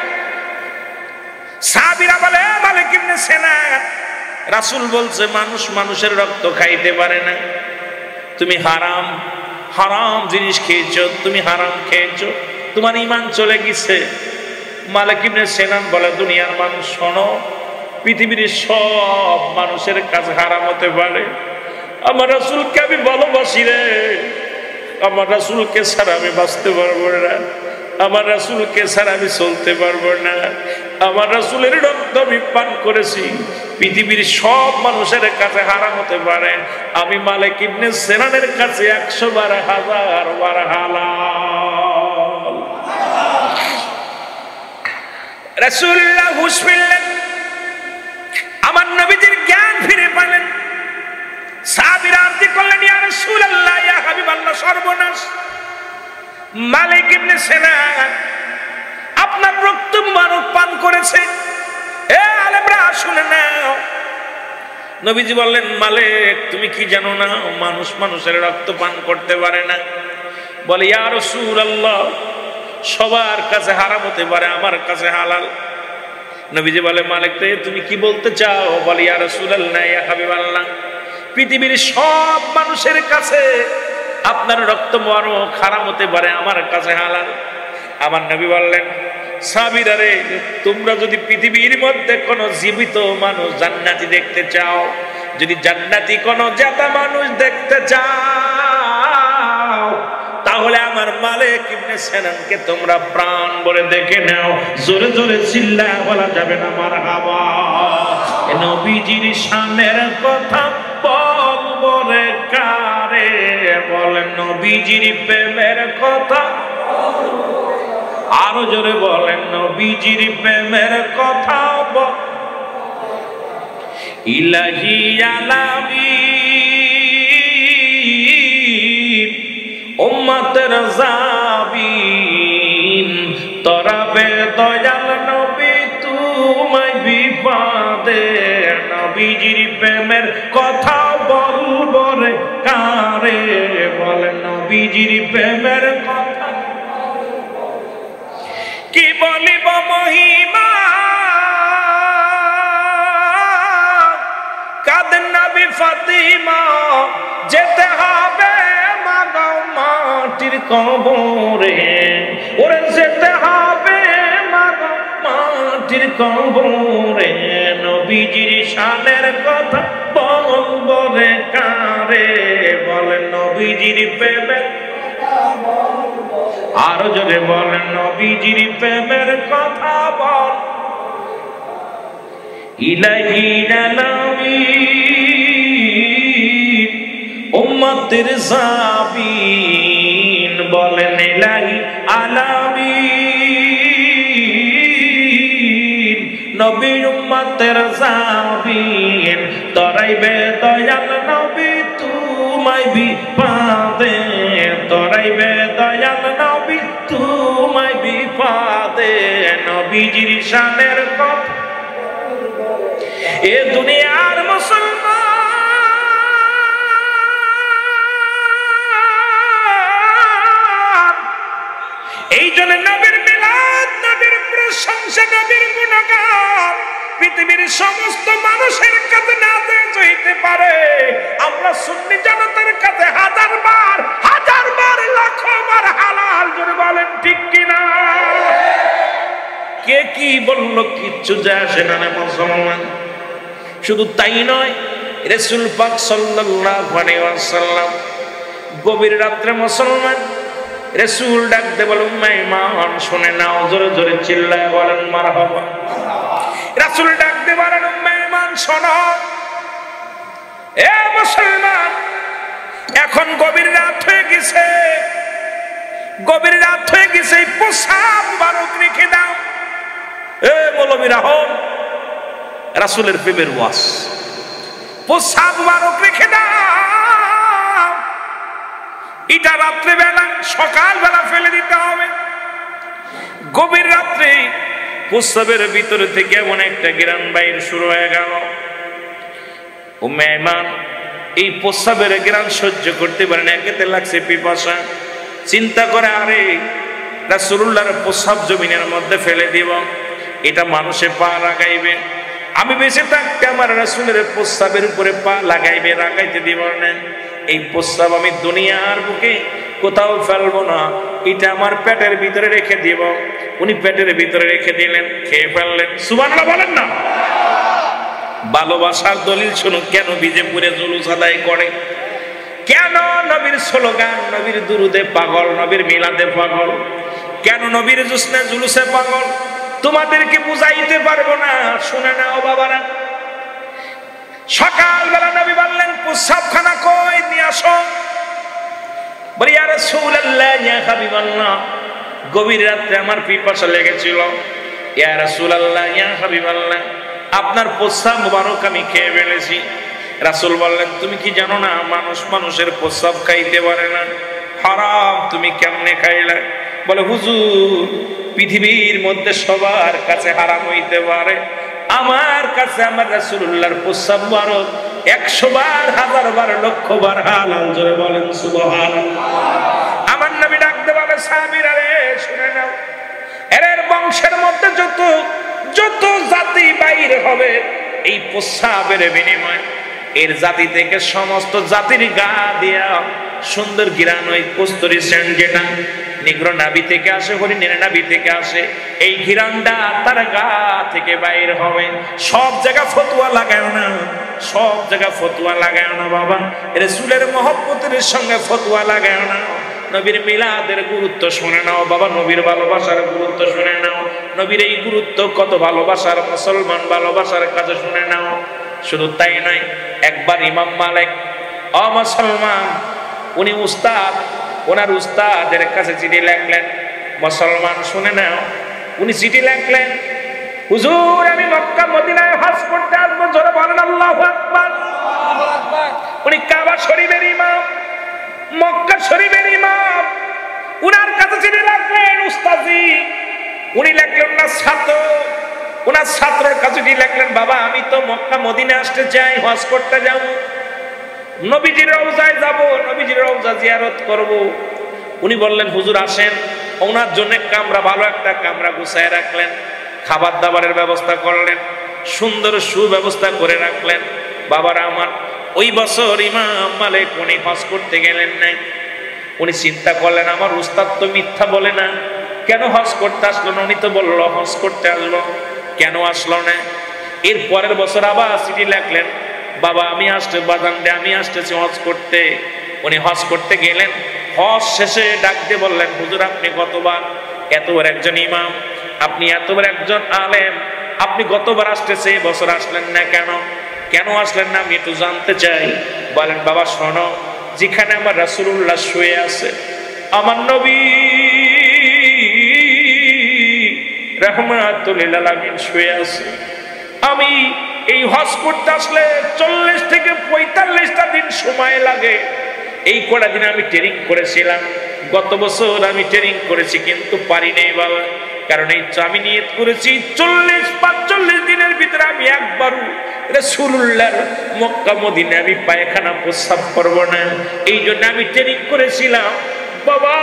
সাহাবীরা বলে, মালিক ইবনে সিনান, রাসূল বলছে মানুষ মানুষের রক্ত খাইতে পারে না, তুমি হারাম জিনিস খেয়েছো, তুমি হারাম খেয়েছো, তোমার ঈমান চলে গেছে। মালিক ইবনে সিনান বলে, দুনিয়ার মানুষ শোনো, পৃথিবীর সব মানুষের কাছে হারাম হতে পারে, আমার রাসূলকে আমি ভালোবাসি রে, আমার রাসূলকে ছাড়া আমি বাঁচতে পারবো না, আমার রাসূলকে ছাড়া আমি চলতে পারবো না, আমার রাসূলের রক্ত আমি পান করেছি, পৃথিবীর সব মানুষের কাছে হারাম হতে পারে, আমি মালিক ইবনে সিনানের কাছে 100 বার 1000 বার হালাল। রাসূলুল্লাহ হুঁশ ফিরলেন, আমার নবীজির জ্ঞান ফিরে পেলেন। সাহাবীরা আরজি করলেন, ইয়া রাসূলুল্লাহ, ইয়া হাবিবাল্লাহ, সর্বনাশ, মালিক ইবনে সিনান আপনার রক্ত মুবারক পান করেছে। এ আলেমরা শুনে নাও। নবীজি বললেন, মালিক তুমি কি জানো না মানুষ মানুষের রক্ত পান করতে পারে না? বলে, ইয়া রাসূলুল্লাহ, সবার কাছে হারাম হতে পারে, আমার কাছে হালাল। নবীজি বলে, মালিক রে তুমি কি বলতে চাও? বলে, ইয়া রাসূলুল্লাহ, ইয়া হাবিবাল্লাহ, পৃথিবীর সব মানুষের কাছে আপনার রক্ত মুবারক হারাম হতে পারে, আমার কাছে হালাল। আমার নবী বললেন, সাহাবীরা রে, তোমরা যদি পৃথিবীর মধ্যে কোন জীবিত মানুষ জান্নাতি দেখতে চাও, যদি জান্নাতি কোন জাতা মানুষ দেখতে চাও, তাহলে আমার মালিক ইবনে সিনানকে তোমরা প্রাণ ভরে দেখে নাও। জোরে জোরে চিল্লায় বলা যাবে না মারহাবা। নবীজির শানের কথা বলবো রে কারে, বলেন নবীজির প্রেমের কথা, আরো জোরে বলেন নবীজির প্রেমের কথা বল। ইলাহি আলামিন উম্মতের জাবিন, তরাবে দয়াল নবী তোমায় বিপদে, নবীজির প্রেমের কথা বলবো রে কারে, বলেন নবীজির প্রেমের কথা। কি বলিব মহিমা কাঁদেন নবী ফাতিমা, যেতে হবে মাগাও মাটির কবরে, ওরে যেতে হবে মাগাও মাটির কবরে, নবীজির শানের কথা বলবো রে কারে, বলেন নবীজির প্রেমের, আরো জোরে বলেন নবীজির প্রেমের কথা বল। ইলাহি আলামিন উম্মতের জাবিন, বলেন ইলাহি আলামিন নবী উম্মতের জাবিন, তরাইবে দয়াল নবী তোমায় বিপদে, তরাইবে দয়াল নবী তোমায় বিপদে, নবীজির শানের কথা। এ দুনিয়ার মুসলমান, এই জন্য নবীর মিলাদ, নবীর প্রশংসা, নবীর গুণগান পৃথিবীর সমস্ত মানুষের কাছে না যেতে পারে, আমরা সুন্নি জনতার কাছে হাজার বার লাখো বার হালাল। জোরে বলেন ঠিক কিনা? কে কি বললো কিচ্ছু যায় আসে না মুসলমান। শুধু তাই নয়, রাসূল পাক সাল্লাল্লাহু আলাইহি ওয়াসাল্লাম গভীর রাত্রে মুসলমান রাসূল ডাকতে বলে, উম্মে ঈমান শুনে নাও, জোরে জোরে চিল্লায় বলেন মারহাবা। রাসূল ডাকতে বলেন, উম্মে ঈমান শোনো, এ মুসলমান, এখন গভীর রাত হয়ে গেছে, গভীর রাত হয়ে গেছে, পোশাক মুবারক রেখে দাও। এ মৌলবীরা হন, রাসূলের প্রেমের ওয়াজ, পোশাক মুবারক রেখে দাও, এটা রাত্রে বেলা সকাল বেলা ফেলে দিতে হবে। গভীর রাত্রে প্রস্রাবের ভিতরে থেকে এমন একটা ঘ্রাণ বাইর শুরু হয়ে গেল। উম্মে ঈমান এই প্রস্রাবের ঘ্রাণ সহ্য করতে পারেন, একেতে লাগছে পিপাসা, চিন্তা করে আরে রাসূলুল্লাহর প্রস্রাব জমিনের মধ্যে ফেলে দিব, এটা মানুষে পা লাগাইবে, আমি বেঁচে থাকতে আমার রাসূলের প্রস্রাবের উপরে পা লাগাইবে, লাগাইতে দিব না, এই প্রস্রাব আমি দুনিয়ার বুকে কোথাও ফেলবো না, এটা আমার পেটের ভিতরে রেখে দিব। উনি পেটের ভিতরে রেখে দিলেন, খেয়ে ফেললেন। সুবহানাল্লাহ বলেন না? ভালোবাসার দলিল শুনুন, কেন বিজে পুরে জুলুস আদায় করে, কেন নবীর স্লোগান, নবীর দুরুদে পাগল, নবীর মিলাদে পাগল, কেন নবীর জুসনে জুলুসে পাগল, তোমাদেরকে বুঝাইতে পারবো না, শুনে নাও বাবারা। সকালবেলা নবী বললেন, প্রস্রাবখানা কই নিয়ে আসো। বলি, ইয়া রাসূলুল্লাহ, ইয়া হাবিবাল্লাহ, গভীর রাত্রে আমার পিপাসা লেগেছিল, ইয়া রাসূলুল্লাহ, ইয়া হাবিবাল্লাহ, আপনার প্রস্রাব মুবারক আমি খেয়ে ফেলেছি। রাসূল বললেন, তুমি কি জানো না মানুষ মানুষের প্রস্রাব খাইতে পারে না, হারাম, তুমি কেমনে খাইলা? বলে, হুজুর, পৃথিবীর মধ্যে সবার কাছে হারাম হইতে পারে, আমার কাছে আমার রাসূলুল্লাহর প্রস্রাব মুবারক 100 বার, 1000 বার, লক্ষ বার হালাল। জোরে বলেন সুবহানাল্লাহ। আমার নবী ডাকতে বলে, সাহাবীরা রে শুনে নাও, এর বংশের মধ্যে যত জাতি বাইর হবে এই প্রস্রাবের বিনিময়ে, এর জাতি থেকে সমস্ত জাতির গা দিয়া সুন্দর ঘিরান, ওই কস্তুরী সেন্ট যেটা নিগ্রো নাভি থেকে আসে, হরিণের নাভি থেকে আসে, এই ঘিরানটা তার গা থেকে বাইর হবে। সব জায়গা ফতুয়া লাগায় না, সব জায়গা ফতুয়া লাগায় না বাবা, রাসূলের মহব্বতের সঙ্গে ফতুয়া লাগায় না। নবীর মিলাদের গুরুত্ব শুনে নাও বাবা, নবীর ভালোবাসার গুরুত্ব শুনে নাও, নবীর এই গুরুত্ব কত ভালোবাসার, মুসলমান ভালোবাসার কাছে শুনে নাও। শুধু তাই নয়, একবার ইমাম মালিক মুসলমান, উনি উস্তাদ, ওনার উস্তাদের কাছে চিঠি লিখলেন। মুসলমান শুনে নাও, উনি চিঠি লিখলেন, হুজুর আমি মক্কা মদিনায় হজ করতে আসবো। জোরে বলেন আল্লাহু আকবার। উনি কাবা শরীফের ইমাম, মক্কা শরীফের ইমাম, উনার কাছে চিঠি লিখলেন উস্তাদি। উনি লিখলেন না ছাত্র, উনার ছাত্রের কাছে চিঠি লিখলেন, বাবা আমি তো মক্কা মদিনা আসতে চাই, হজ করতে যাব, নবীজির রওজায় যাব, নবীজির রওজা জিয়ারত করব। উনি বললেন, হুজুর আসেন। ওনার জন্য কামরা, ভালো একটা কামরা গুছায় রাখলেন, খাবার দাবারের ব্যবস্থা করলেন, সুন্দর সুব্যবস্থা করে রাখলেন। বাবারা আমার, ওই বছর ইমাম মালিক উনি হজ করতে গেলেন নাই। উনি চিন্তা করলেন, আমার উস্তাদ তো মিথ্যা বলে না, কেন হজ করতে আসলো না? উনি তো বললো হজ করতে আসলো, কেন আসলো না? এর পরের বছর আবার চিঠি লিখলেন, বাবা আমি আসতে, বাজান রে আমি আসতেছি হজ করতে। উনি হজ করতে গেলেন, হজ শেষে ডাক দিয়ে বললেন, হুজুর আপনি গতবার এতবার একজন ইমাম, আপনি এতবার একজন আলেম, আপনি গতবার আসতেছে, বছর আসলেন না কেন? কেন আসলেন না আমি একটু জানতে চাই। বলেন, বাবা শোনো, যেখানে আমার রাসূলুল্লাহ শুয়ে আছে, আমার নবী রাহমাতুল লিল আলামিন শুয়ে আছে, আমি এই হজ করতে আসলে 40 থেকে 45টা দিন সময় লাগে। এই কটা দিন আমি ট্রেনিং করেছিলাম, গত বছর আমি ট্রেনিং করেছি কিন্তু পারি নাই বাবা, কারণ এই আমি নিয়ত করেছি 40-45 দিনের ভিতরে আমি একবারও রাসূলুল্লাহর মক্কা মদিনায় আমি পায়খানা প্রস্রাব করব না। এই জন্য আমি ট্রেনিং করেছিলাম বাবা,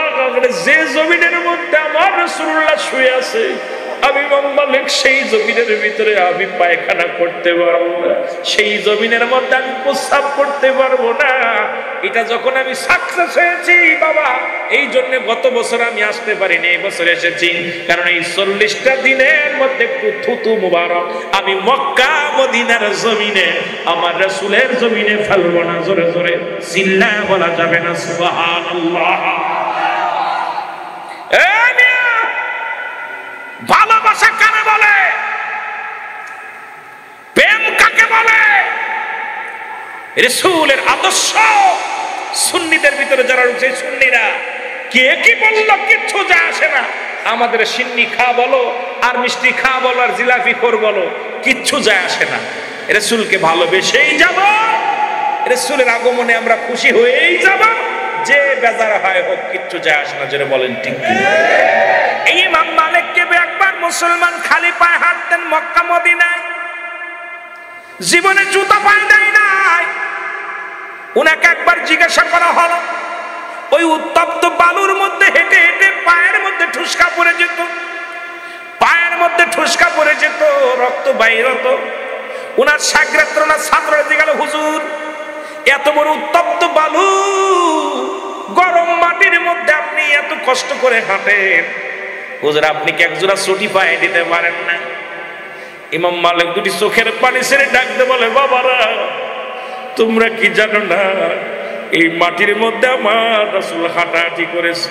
যে জমিনের মধ্যে আমার রাসূলুল্লাহ শুয়ে আছে, আমি ইমাম মালিক সেই জমিনের ভিতরে আমি পায়খানা করতে পারবো না, সেই জমিনের মধ্যে আমি প্রস্রাব করতে পারবো না। এটা যখন আমি সাকসেস হয়েছি বাবা, এই জন্য গত বছর আমি আসতে পারিনি, এই বছর এসেছি, কারণ এই 40টা দিনের মধ্যে একটু থুতু মুবারক আমি মক্কা মদিনার জমিনে, আমার রাসূলের জমিনে ফেলবো না। জোরে জোরে চিল্লায় বলা যাবে না সুবহানাল্লাহ। ভালোবাসা কাকে বলে? প্রেম কাকে বলে? রাসূলের আদর্শ সুন্নিদের ভিতরে যারা রয়েছে, সুন্নিরা কে কি বললো কিচ্ছু যায় আসে না। আমাদের সিন্নি খা বলো আর মিষ্টি খা বলো আর জিলাপি খোর বলো, কিচ্ছু যায় আসে না। রাসূলকে ভালোবেসেই যাব, রাসূলের আগমনে আমরা খুশি হয়েই যাব, যে বেজার হয় হোক কিচ্ছু যায় আসে না। যারা বলেন ঠিক কি? এই ইমাম মালিককে একবার মুসলমান খালি পায়ে হাঁটতেন মক্কা মদিনায়, জীবনে জুতা পায়ে দেয় নাই। উনাকে একবার জিজ্ঞাসা করা হলো, ওই উত্তপ্ত বালুর মধ্যে হেঁটে হেঁটে পায়ের মধ্যে ঠুসকা পড়ে যেত, পায়ের মধ্যে ঠুসকা পড়ে যেত, রক্ত বাইর হতো। উনার শাগরেদ, ওনার ছাত্ররা জিজ্ঞাসা, হুজুর এত বড় উত্তপ্ত বালু গরম মাটির মধ্যে আপনি এত কষ্ট করে হাঁটেন, হুজুর আপনি কি একজোড়া চটি পায়ে দিতে পারেন না? ইমাম মালিক দুটি চোখের পানি ছেড়ে ডাকতে বলে, বাবারা তোমরা কি জানো না এই মাটির মধ্যে আমার রাসূল হাঁটাহাঁটি করেছে,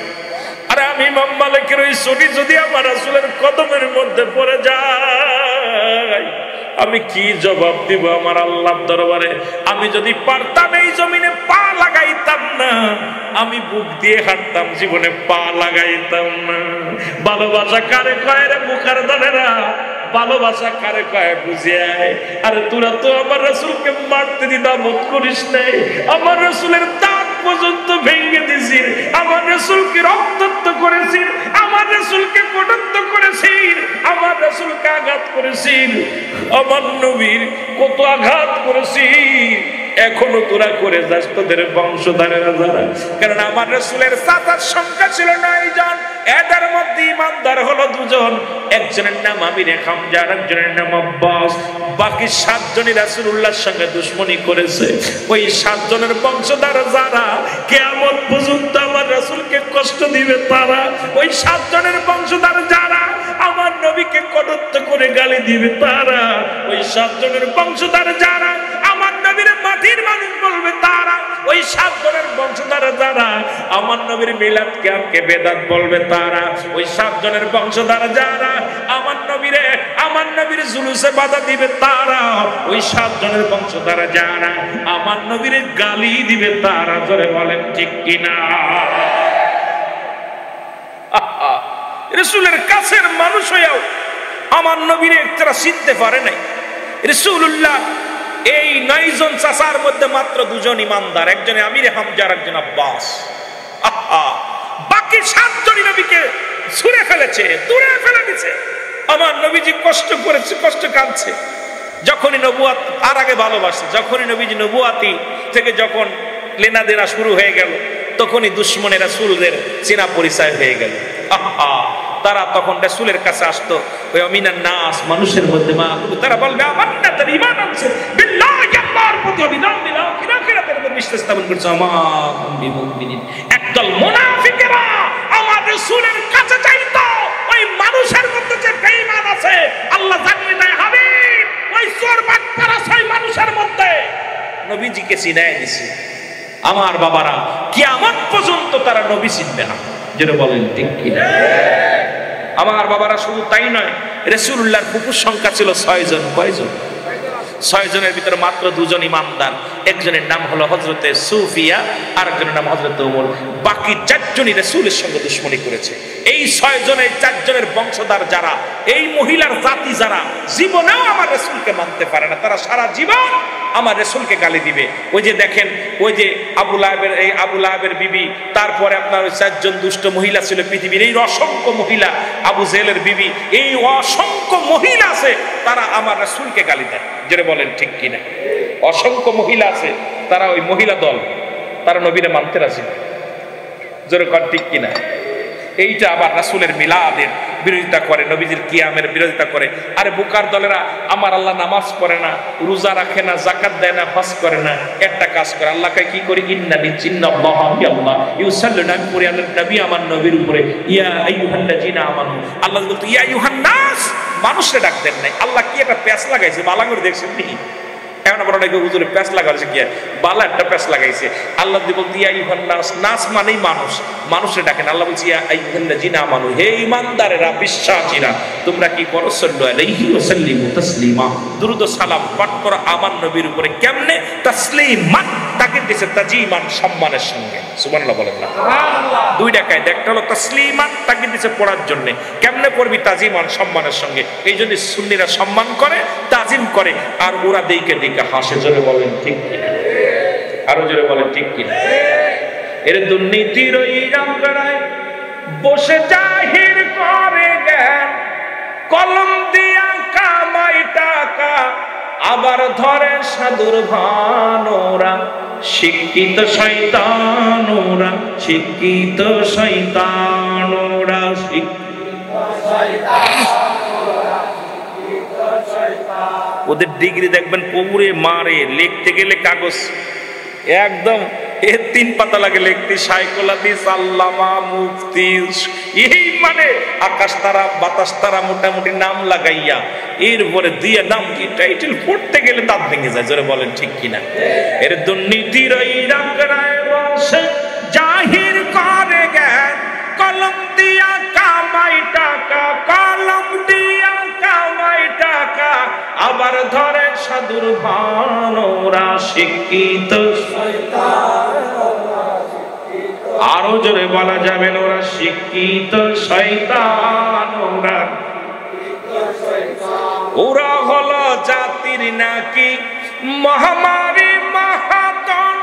আর আমি ইমাম মালিকের ওই চটি যদি আমার রাসূলের কদমের মধ্যে পড়ে যায়, আমি কি জবাব দিব আমার আল্লাহর দরবারে? আমি যদি পারতাম এই জমিনে পা লাগাইতাম না, আমি বুক দিয়ে হাঁটতাম, জীবনে পা লাগাইতাম না। ভালোবাসা কারে কয় রে বুকার দলেরা, ভালোবাসা কারে কয় বুঝিয়ায়। আর তোরা তো আমার রাসূলকে মারতে দ্বিধাবোধ করিস নাই, আমার রাসূলের দাঁত পর্যন্ত ভেঙে দিছিস, আমার রাসূলকে রক্তাক্ত করেছিস, আমার রাসূলকে কটাক্ত করেছিস, আমার রাসূলকে আঘাত করেছিস, আমার নবীর কত আঘাত করেছিস। এখনো তোরা করে যাস তোদের বংশধরেরা যারা। কারণ আমার রাসূলের চাচার সংখ্যা ছিল 9 জন, এদের মধ্যে ইমানদার হলো 2 জন, একজনের নাম আমির হামজা আর একজনের নাম আব্বাস। বাকি 7 জনই রাসূলুল্লাহর সঙ্গে দুশমনি করেছে। ওই 7 জনের বংশধর যারা কিয়ামত পর্যন্ত আমার রাসূলকে কষ্ট দিবে তারা, ওই 7 জনের বংশধর যারা আমার নবীকে কটূক্ত করে গালি দিবে তারা, ওই 7 জনের বংশধর যারা আমার নবীর মাটির মানুষ বলবে তারা, ওই 7 জনের বংশধর যারা আমার নবীর মিলাদ কিয়ামকে বেদাত বলবে তারা, ওই 7 জনের বংশধর যারা আমার নবীর জুলুসে বাধা দিবে তারা, ওই 7 জনের বংশধর যারা আমার নবীর গালি দিবে তারা। জোরে বলেন ঠিক কিনা? রাসূলের কাছের মানুষ হয়েও আমার নবীরে তারা চিনতে পারে নাই। রাসূলুল্লাহ এই 9 জন চাচার মধ্যে মাত্র 2 জন ইমানদার, একজন আমির হামজা আর একজন আব্বাস। বাকি 7 জনই নবীকে ছুঁড়ে ফেলেছে, দূরে ফেলে দিয়েছে। আমার নবীজি কষ্ট করেছে, কষ্ট কাঁদছে। যখনই নবুয়াত, আর আগে ভালোবাসে, যখনই নবীজি নবুয়াতি থেকে যখন লেনা দেনা শুরু হয়ে গেল, তখনই দুশমনে রাসূলদের চেনা পরিচয় হয়ে গেল। তারা তখন রাসূলের কাছে আসতো, ওই আমিনান নাস, মানুষের মধ্যে মা, তারা বলবে আমান্না, তার ঈমান আছে বিল্লাহি, আল্লাহর প্রতি অবিদান দিলাম, আখিরাতের উপর বিশ্বাস স্থাপন করছে। আমার মুমিনিন, একদল মুনাফিকেরা আমার রাসূলের কাছে চাইতো, ওই মানুষের মধ্যে যে বেঈমান আছে আল্লাহ জানিয়ে দেয় হাবিব, ওই চোর বাটপার আছে ওই মানুষের মধ্যে। নবীজিকে চিনায় দিছে। আমার বাবারা, কিয়ামত পর্যন্ত তারা নবী চিনবে না। যেটা বলেন ঠিক কিনা? আমার বাবারা, শুধু তাই নয়, রাসূলুল্লাহর ফুফুর সংখ্যা ছিল 6 জন। কয়জন? 6 জনের ভিতরে মাত্র 2 জন ইমানদার, একজনের নাম হলো হযরতে সুফিয়া আর একজনের নাম হযরতে ওমর। বাকি 4 জনই রাসূলের সঙ্গে দুশমনি করেছে। এই 6 জনের 4 জনের বংশধর যারা, এই মহিলার জাতি যারা জীবনেও আমার রাসূলকে মানতে পারে না, তারা সারা জীবন আমার রাসূলকে গালি দিবে। ওই যে দেখেন, ওই যে আবু লাহাবের বিবি, তারপরে আপনার ওই 4 জন দুষ্ট মহিলা ছিল পৃথিবীর, এই অসংখ্য মহিলা, আবু জেহেলের বিবি, এই অসংখ্য মহিলা আছে, তারা আমার রাসূলকে গালি দেয়। যেটা বলেন ঠিক কিনা? অসংখ্য মহিলা আছে, তারা ওই মহিলা দল, তারা নবীরে মানতে রাজি না। জোরে কর ঠিক কিনা? এইটা আবার রাসূলের মিলাদের বিরোধিতা করে, নবীজির কিয়ামের বিরোধিতা করে। আরে বুকার দলেরা, আমার আল্লাহ নামাজ পড়ে না, রোজা রাখে না, যাকাত দেয় না, হজ করে না, একটা কাজ করে, আল্লাহকে কি করি, ইন্নানি চিন্নাল্লাহা বিআল্লাহ ইউসাল্লুনা, আমি পড়ি আল্লাহর নবী আমার নবীর উপরে, ইয়া আইয়ুহাল্লাযিনা আমানু। আল্লাহ বলতো ইয়া আইয়ুহান নাস, মানুষে ডাক দেন নাই। আল্লাহ কি একটা প্যাচ লাগাইছে, বালা করে দেখছেন নি? এখন আবার অনেকে হুজুরে প্যাচ লাগাইছে, কি বালা একটা প্যাচ লাগাইছে। আল্লাহ বলতে ইয়া আইয়ুহান নাস, নাস মানেই মানুষ, মানুষে ডাকেন। আল্লাহ বলছে ইয়া আইয়ুহাল্লাযিনা আমানু, হে ঈমানদারেরা, বিশ্বাসীরা, তোমরা কি করো, সাল্লু আলাইহি ওয়া সাল্লিমু তাসলিমা, দুরূদ ও সালাম পাঠ করো আমার নবীর উপরে। কেমনে? তাসলিমান, তাকে দিয়েছে তাজিমান, সম্মানের সঙ্গে। সুবহানাল্লাহ বলেন না? সুবহানাল্লাহ। 2টা কায়দা, একটা হলো তাসলিমান, তাকে দিয়েছে পড়ার জন্য। কেমনে পড়বি? তাজিমান, সম্মানের সঙ্গে। এই জন্য সুন্নিরা সম্মান করে, তাজিম করে, আর ওরা দেখে দেখে হাসে। জোরে বলেন ঠিক কিনা? আরো জোরে বলেন ঠিক কিনা? এর দুর্নীতির ওই রামগড়ায় বসে জাহির করে জ্ঞান, কলম দিয়া কামাই টাকা, আবার ধরে সাধুর ভান। ওরা শিক্ষিত শয়তান, ওরা শিক্ষিত শয়তান, ওরা শিক্ষিত শয়তান। ওদের ডিগ্রি দেখবেন পুরে মারে, লিখতে গেলে কাগজ একদম 3 পাতা লাগে লিখতে, শাইখুল হাদিস, আল্লামা, মুফতি, এই মানে আকাশ তারা বাতাস তারা মোটামুটি নাম লাগাইয়া এরপরে দিয়ে নাম কি টাইটেল পড়তে গেলে দাঁত ভেঙে যায়। জোরে বলেন ঠিক কিনা? এর দুর্নীতির ওই রামগড়ায় বসে জাহির করে জ্ঞান, কলম দিয়া কামাই টাকা, কলম দিয়া কামাই টাকা, আবার ধরে সাধুর ভান। ওরা শিক্ষিত শয়তান, আরো জোরে বলা যাবে না, ওরা শিক্ষিত শয়তান, ওরা হলো জাতির নাকি মহামারী মাহাতন,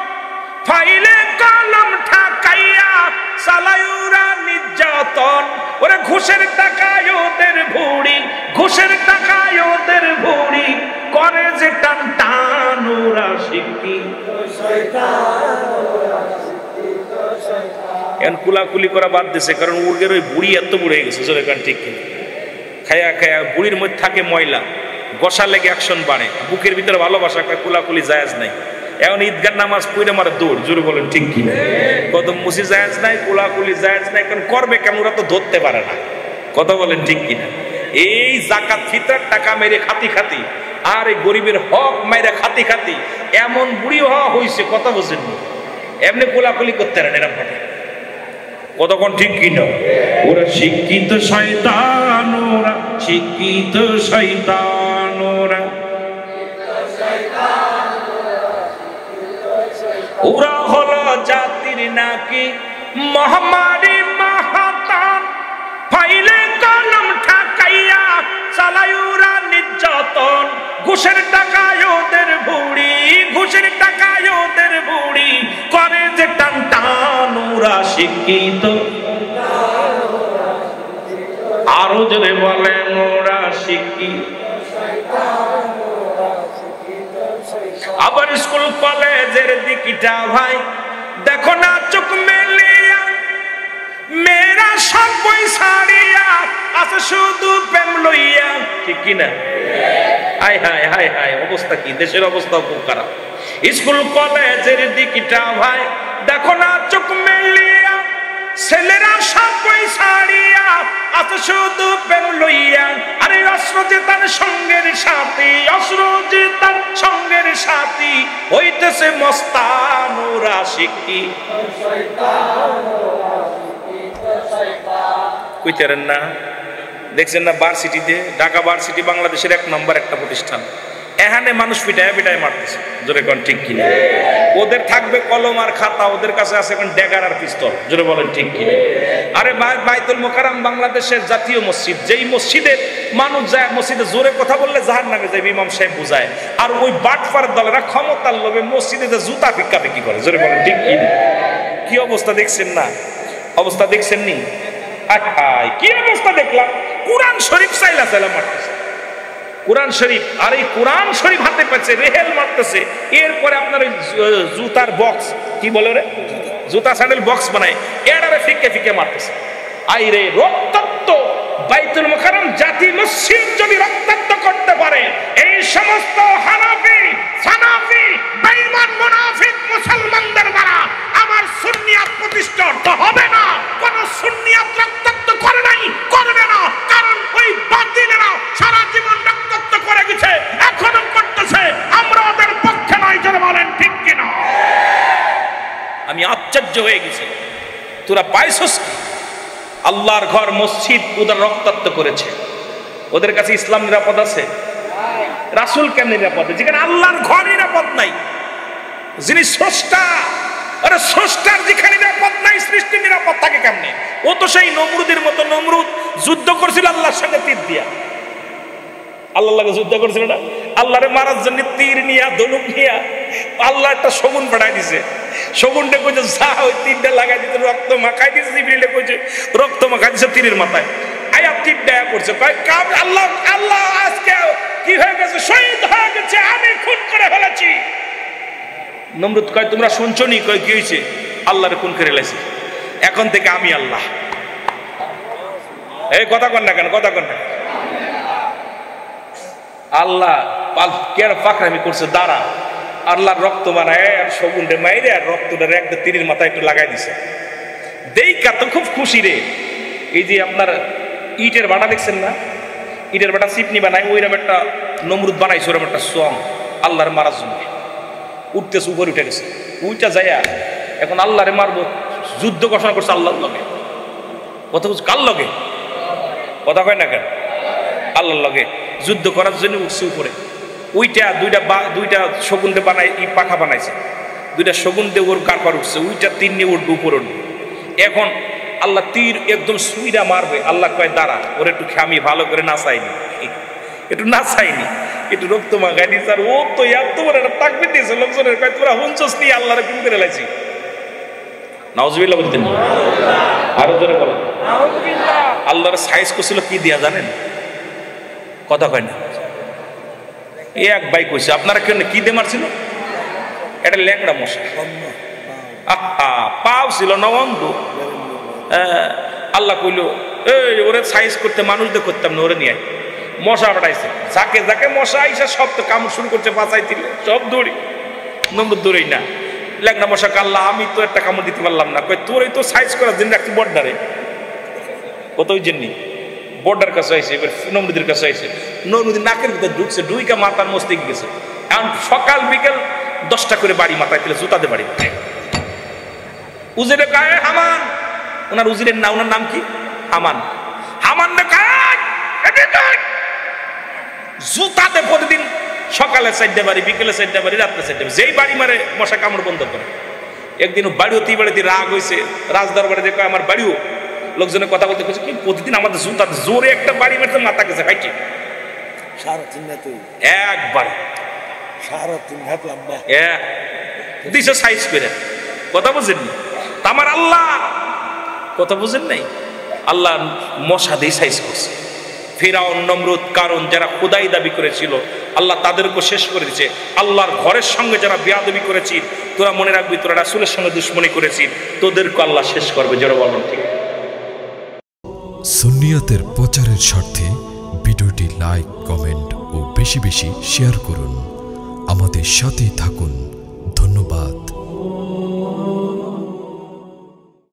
ফাইলে কলম ঠাকাইয়া চালায় ওরা নির্যাতন। ওরা ঘুষের টাকায় ওদের ভুড়ি, ঘুষের টাকায় ওদের ভুড়ি করে যে টান টান, ওরা শিক্ষিত শয়তান। এখন কুলাকুলি করা বাদ দিছে, কারণ উর্গের ওই বুড়ি এত বুড়ে গেছে, জোরে কান ঠিক কিনা? খায়া খায়া বুড়ির মধ্যে থাকে ময়লা, গোসা লেগে অ্যাকশন বাড়ে, বুকের ভিতরে ভালোবাসা, কুলাকুলি জায়েজ নাই। এখন ঈদগার নামাজ পড়ে মারে দৌড়, জোরে বলেন ঠিক কিনা? কত মুসি জায়েজ নাই, কুলাকুলি জায়েজ নাই, কারণ করবে কেন? ওরা তো ধরতে পারে না। কথা বলেন ঠিক কিনা? এই জাকাত ফিতরার টাকা মেরে খাতি খাতি আর এই গরিবের হক মেরে খাতি খাতি এমন বুড়ি হওয়া হয়েছে, কথা বোঝেন না, এমনি কোলাকুলি করতে পারেন এরকম ভাবে। কতক্ষণ ঠিক কিনা? ওরা শিক্ষিত শয়তান, ওরা শিক্ষিত শয়তান, ওরা হলো জাতির নাকি মহামারী মাহাতান, ফাইলে কলম ঠাকাইয়া চালায় ওরা নির্যাতন। ঘুষের টাকায় ওদের ভুড়ি, ঘুষের টাকায় ওদের ভুড়ি করে যে টান টান, ওরা শিক্ষিত। আরো জোরে বলেন, ওরা শিক্ষিত। আবার স্কুল কলেজের দিকটা ভাই দেখো না চোখ মেলিয়া, মেয়েরা সব বই ছাড়িয়া আছে শুধু প্রেম লইয়া, ঠিক কিনা? হায় হায় হায় হায়, অবস্থা কি, দেশের অবস্থা খুব খারাপ। স্কুল কলেজের দিকটা ভাই দেখো না চোখ মেলিয়া, ছেলেরা সব বই ছাড়িয়া আছে শুধু প্রেম লইয়া। আরে অস্ত্র যে তার সঙ্গের সাথী, অস্ত্র যে তার সঙ্গের সাথী হইতেছে মস্তান, ওরা শিক্ষিত শয়তান। কইতেন না, দেখছেন না ভার্সিটিতে, ঢাকা ভার্সিটি বাংলাদেশের 1 নম্বর একটা প্রতিষ্ঠান, এখানে মানুষ পিটায় পিটায় মারতেছে, জোরে কোন ঠিক কিনা? ওদের থাকবে কলম আর খাতা, ওদের কাছে আছে এখন ড্যাগার আর পিস্তল, জোরে বলেন ঠিক কিনা? আরে বাইতুল মোকাররম বাংলাদেশের জাতীয় মসজিদ, যেই মসজিদের মানুষ যায়, মসজিদে জোরে কথা বললে জাহান্নামে যাবে, ইমাম সাহেব বুঝায়। আর ওই বাটফার দলেরা ক্ষমতার লোভে মসজিদে যে জুতা ভিক্ষা বিক্রি করে, জোরে বলেন ঠিক কিনা? কি অবস্থা দেখছেন না? অবস্থা দেখছেন নি? কি অবস্থা দেখলাম, কোরআন শরীফ চাইলা চাইলা মারতেছে, কোরআন শরীফ। আর এই কোরআন শরীফ হাতে পাচ্ছে, রেহেল মারতেছে। এরপরে আপনার ওই জুতার বক্স, কি বলে রে, জুতা স্যান্ডেল বক্স বানায়, এটারে ফিকে ফিকে মারতেছে। আই রে, রক্তাক্ত বাইতুল মুকাররম জাতি মসজিদ যদি রক্তাক্ত করতে পারে, এই সমস্ত হানাফি সানাফি বেঈমান মুনাফিক মুসলমানদের দ্বারা আমার সুন্নিয়াত প্রতিষ্ঠা তো হবে না। কোন সুন্নিয়াত রক্তাক্ত করে নাই, করবে না, কারণ ওই বাতিলেরা সারা জীবন রক্তাক্ত করে গেছে, এখনো করতেছে। আমরা ওদের পক্ষে নয়, যারা বলেন ঠিক কিনা? আমি আশ্চর্য হয়ে গেছি, তোরা পাইছস আল্লাহর ঘর মসজিদ ওদের রক্তাক্ত করেছে, ওদের কাছে ইসলাম নিরাপদ আছে? রাসূল কেন নিরাপদ? যেখানে আল্লাহর ঘর নিরাপদ নাই, যিনি স্রষ্টা, আরে স্রষ্টার যেখানে নিরাপদ নাই, সৃষ্টি নিরাপদ থাকে কেমনে? ও তো সেই নমরুদের মতো, নমরুদ যুদ্ধ করছিল আল্লাহর সঙ্গে তীর দিয়া, আল্লাহর লাগে যুদ্ধ করছিল না? আল্লাহরে মারার জন্য তীর নিয়া, ধনুক নিয়া আল্লাহ একটা শগুন পাঠাই দিছে। শগুনটা কইছে যা, ওই তীরটা লাগাই দিতে, রক্ত মাখাই দিছে। জিবরিলে কইছে রক্ত মাখাই দিছে তীরের মাথায়, আয়া তীর দেয়া করছে। কয় কাম আল্লাহ, আল্লাহ আজকে কি হয়ে গেছে, শহীদ হয়ে গেছে, আমি খুন করে ফেলেছি। নমরুদ কয় তোমরা শুনছো নি? কয় কি হয়েছে? আল্লাহরে খুন করে ফেলেছি, এখন থেকে আমি আল্লাহ। এই কথা কন না কেন, কথা কন না। আল্লাহ পাকড়ামি করছে, দাঁড়া, আল্লাহর রক্ত বানায় আর শগুনটা মাইরে আর রক্তটা একটা তীরের মাথায় একটু লাগাই দিছে। দেইকা তো খুব খুশি রে। এই যে আপনার ইটের বাটা দেখছেন না, ইটের বাটা চিপনি বানায়, ওইরকম একটা নমরুদ বানাইছে, ওরকম একটা সং আল্লাহরে মারার জন্য উঠতেছে, উপরে উঠে গেছে। উইটা যাইয়া এখন আল্লাহরে মারবো, যুদ্ধ ঘোষণা করছে আল্লাহর লগে। কথা বলছে কার লগে? কথা কয় না কেন? আল্লাহর লগে যুদ্ধ করার জন্য উঠছে উপরে। ওইটা দুইটা শগুনটা বানাই, পাখা বানাইছে, দুইটা শগুন দিয়ে ওর কারপার উঠছে, ওইটা তিন নিয়ে উঠবে, উপরে উঠবে। এখন আল্লাহ তীর একদম সুইরা মারবে, আল্লাহ কয় দাঁড়া, ওর একটু আমি ভালো করে নাচাইনি, একটু নাচাইনি, একটু রক্ত মাখাইনি। স্যার ও তো এত বড় একটা তাকবীর দিয়েছে, লোকজনের কয় তোরা হুঁচস নিয়ে আল্লাহরে খুন করে লাইছি। নাউজুবিল্লাহ বলতেন, আরো জোরে বলো। আল্লাহর সাইজ করছিল কি দিয়া জানেন? কথা কয় না, এক ভাই কইছে আপনারা কেন কি দিয়ে মারছিল? এটা ল্যাংড়া মশা, আহা পাও ছিল না অন্ধ। আল্লাহ কইল এই ওরে সাইজ করতে মানুষ দিয়ে করতাম না, ওরে নিয়ে মশা পাঠাইছে, যাকে যাকে মশা আইসা সব তো কামড় শুরু করছে, বাঁচাই দিলে সব দৌড়ি, নম্বর দৌড়ি না। ল্যাংড়া মশা কাল্লা আমি তো একটা কামড় দিতে পারলাম না, কই তোর এই তো সাইজ করার জন্য রাখছি বর্ডারে, কত ওই জন্যই বর্ডার কাছে আইসে, এবার নমরুদের কাছে আইসে, নমরুদের নাকের ভিতরে ঢুকছে, ঢুইকা মাথার মস্তে গেছে। এখন সকাল বিকেল 10টা করে বাড়ি মাথায় দিলে, জুতাতে বাড়ি মাথায়। উজিরে কায় হামান, ওনার উজিরের না, ওনার নাম কি? হামান। হামান জুতাতে প্রতিদিন সকালে 4টে বাড়ি, বিকেলে 4টে বাড়ি, রাত্রে 4টে বাড়ি, যেই বাড়ি মারে মশা কামড় বন্ধ করে। একদিন বাড়িতে বাড়িতে রাগ হয়েছে, রাজদরবারে দেখো আমার বাড়িও, লোকজনের কথা বলতে কি প্রতিদিন আমাদের জুতাতে জোরে একটা বাড়ি মারতে মাথা গেছে ভাইটি একবার দিছে সাইজ করে। কথা বুঝেননি? আমার আল্লাহ কথা বুঝেন নাই, আল্লাহ মশা দিয়ে সাইজ করছে। ফিরাউন, নমরুদ, কারণ যারা খোদাই দাবি করেছিল আল্লাহ তাদেরকে শেষ করে দিয়েছে। আল্লাহর ঘরের সঙ্গে যারা বেয়াদবি করেছিল, তোরা মনে রাখবি তোরা রাসূলের সঙ্গে দুশমনি করেছিস, তোদেরকে আল্লাহ শেষ করবে। যারা বলেন ঠিক। সুন্নিয়তের প্রচারের স্বার্থে ভিডিওটি লাইক, কমেন্ট ও বেশি বেশি শেয়ার করুন। আমাদের সাথেই থাকুন।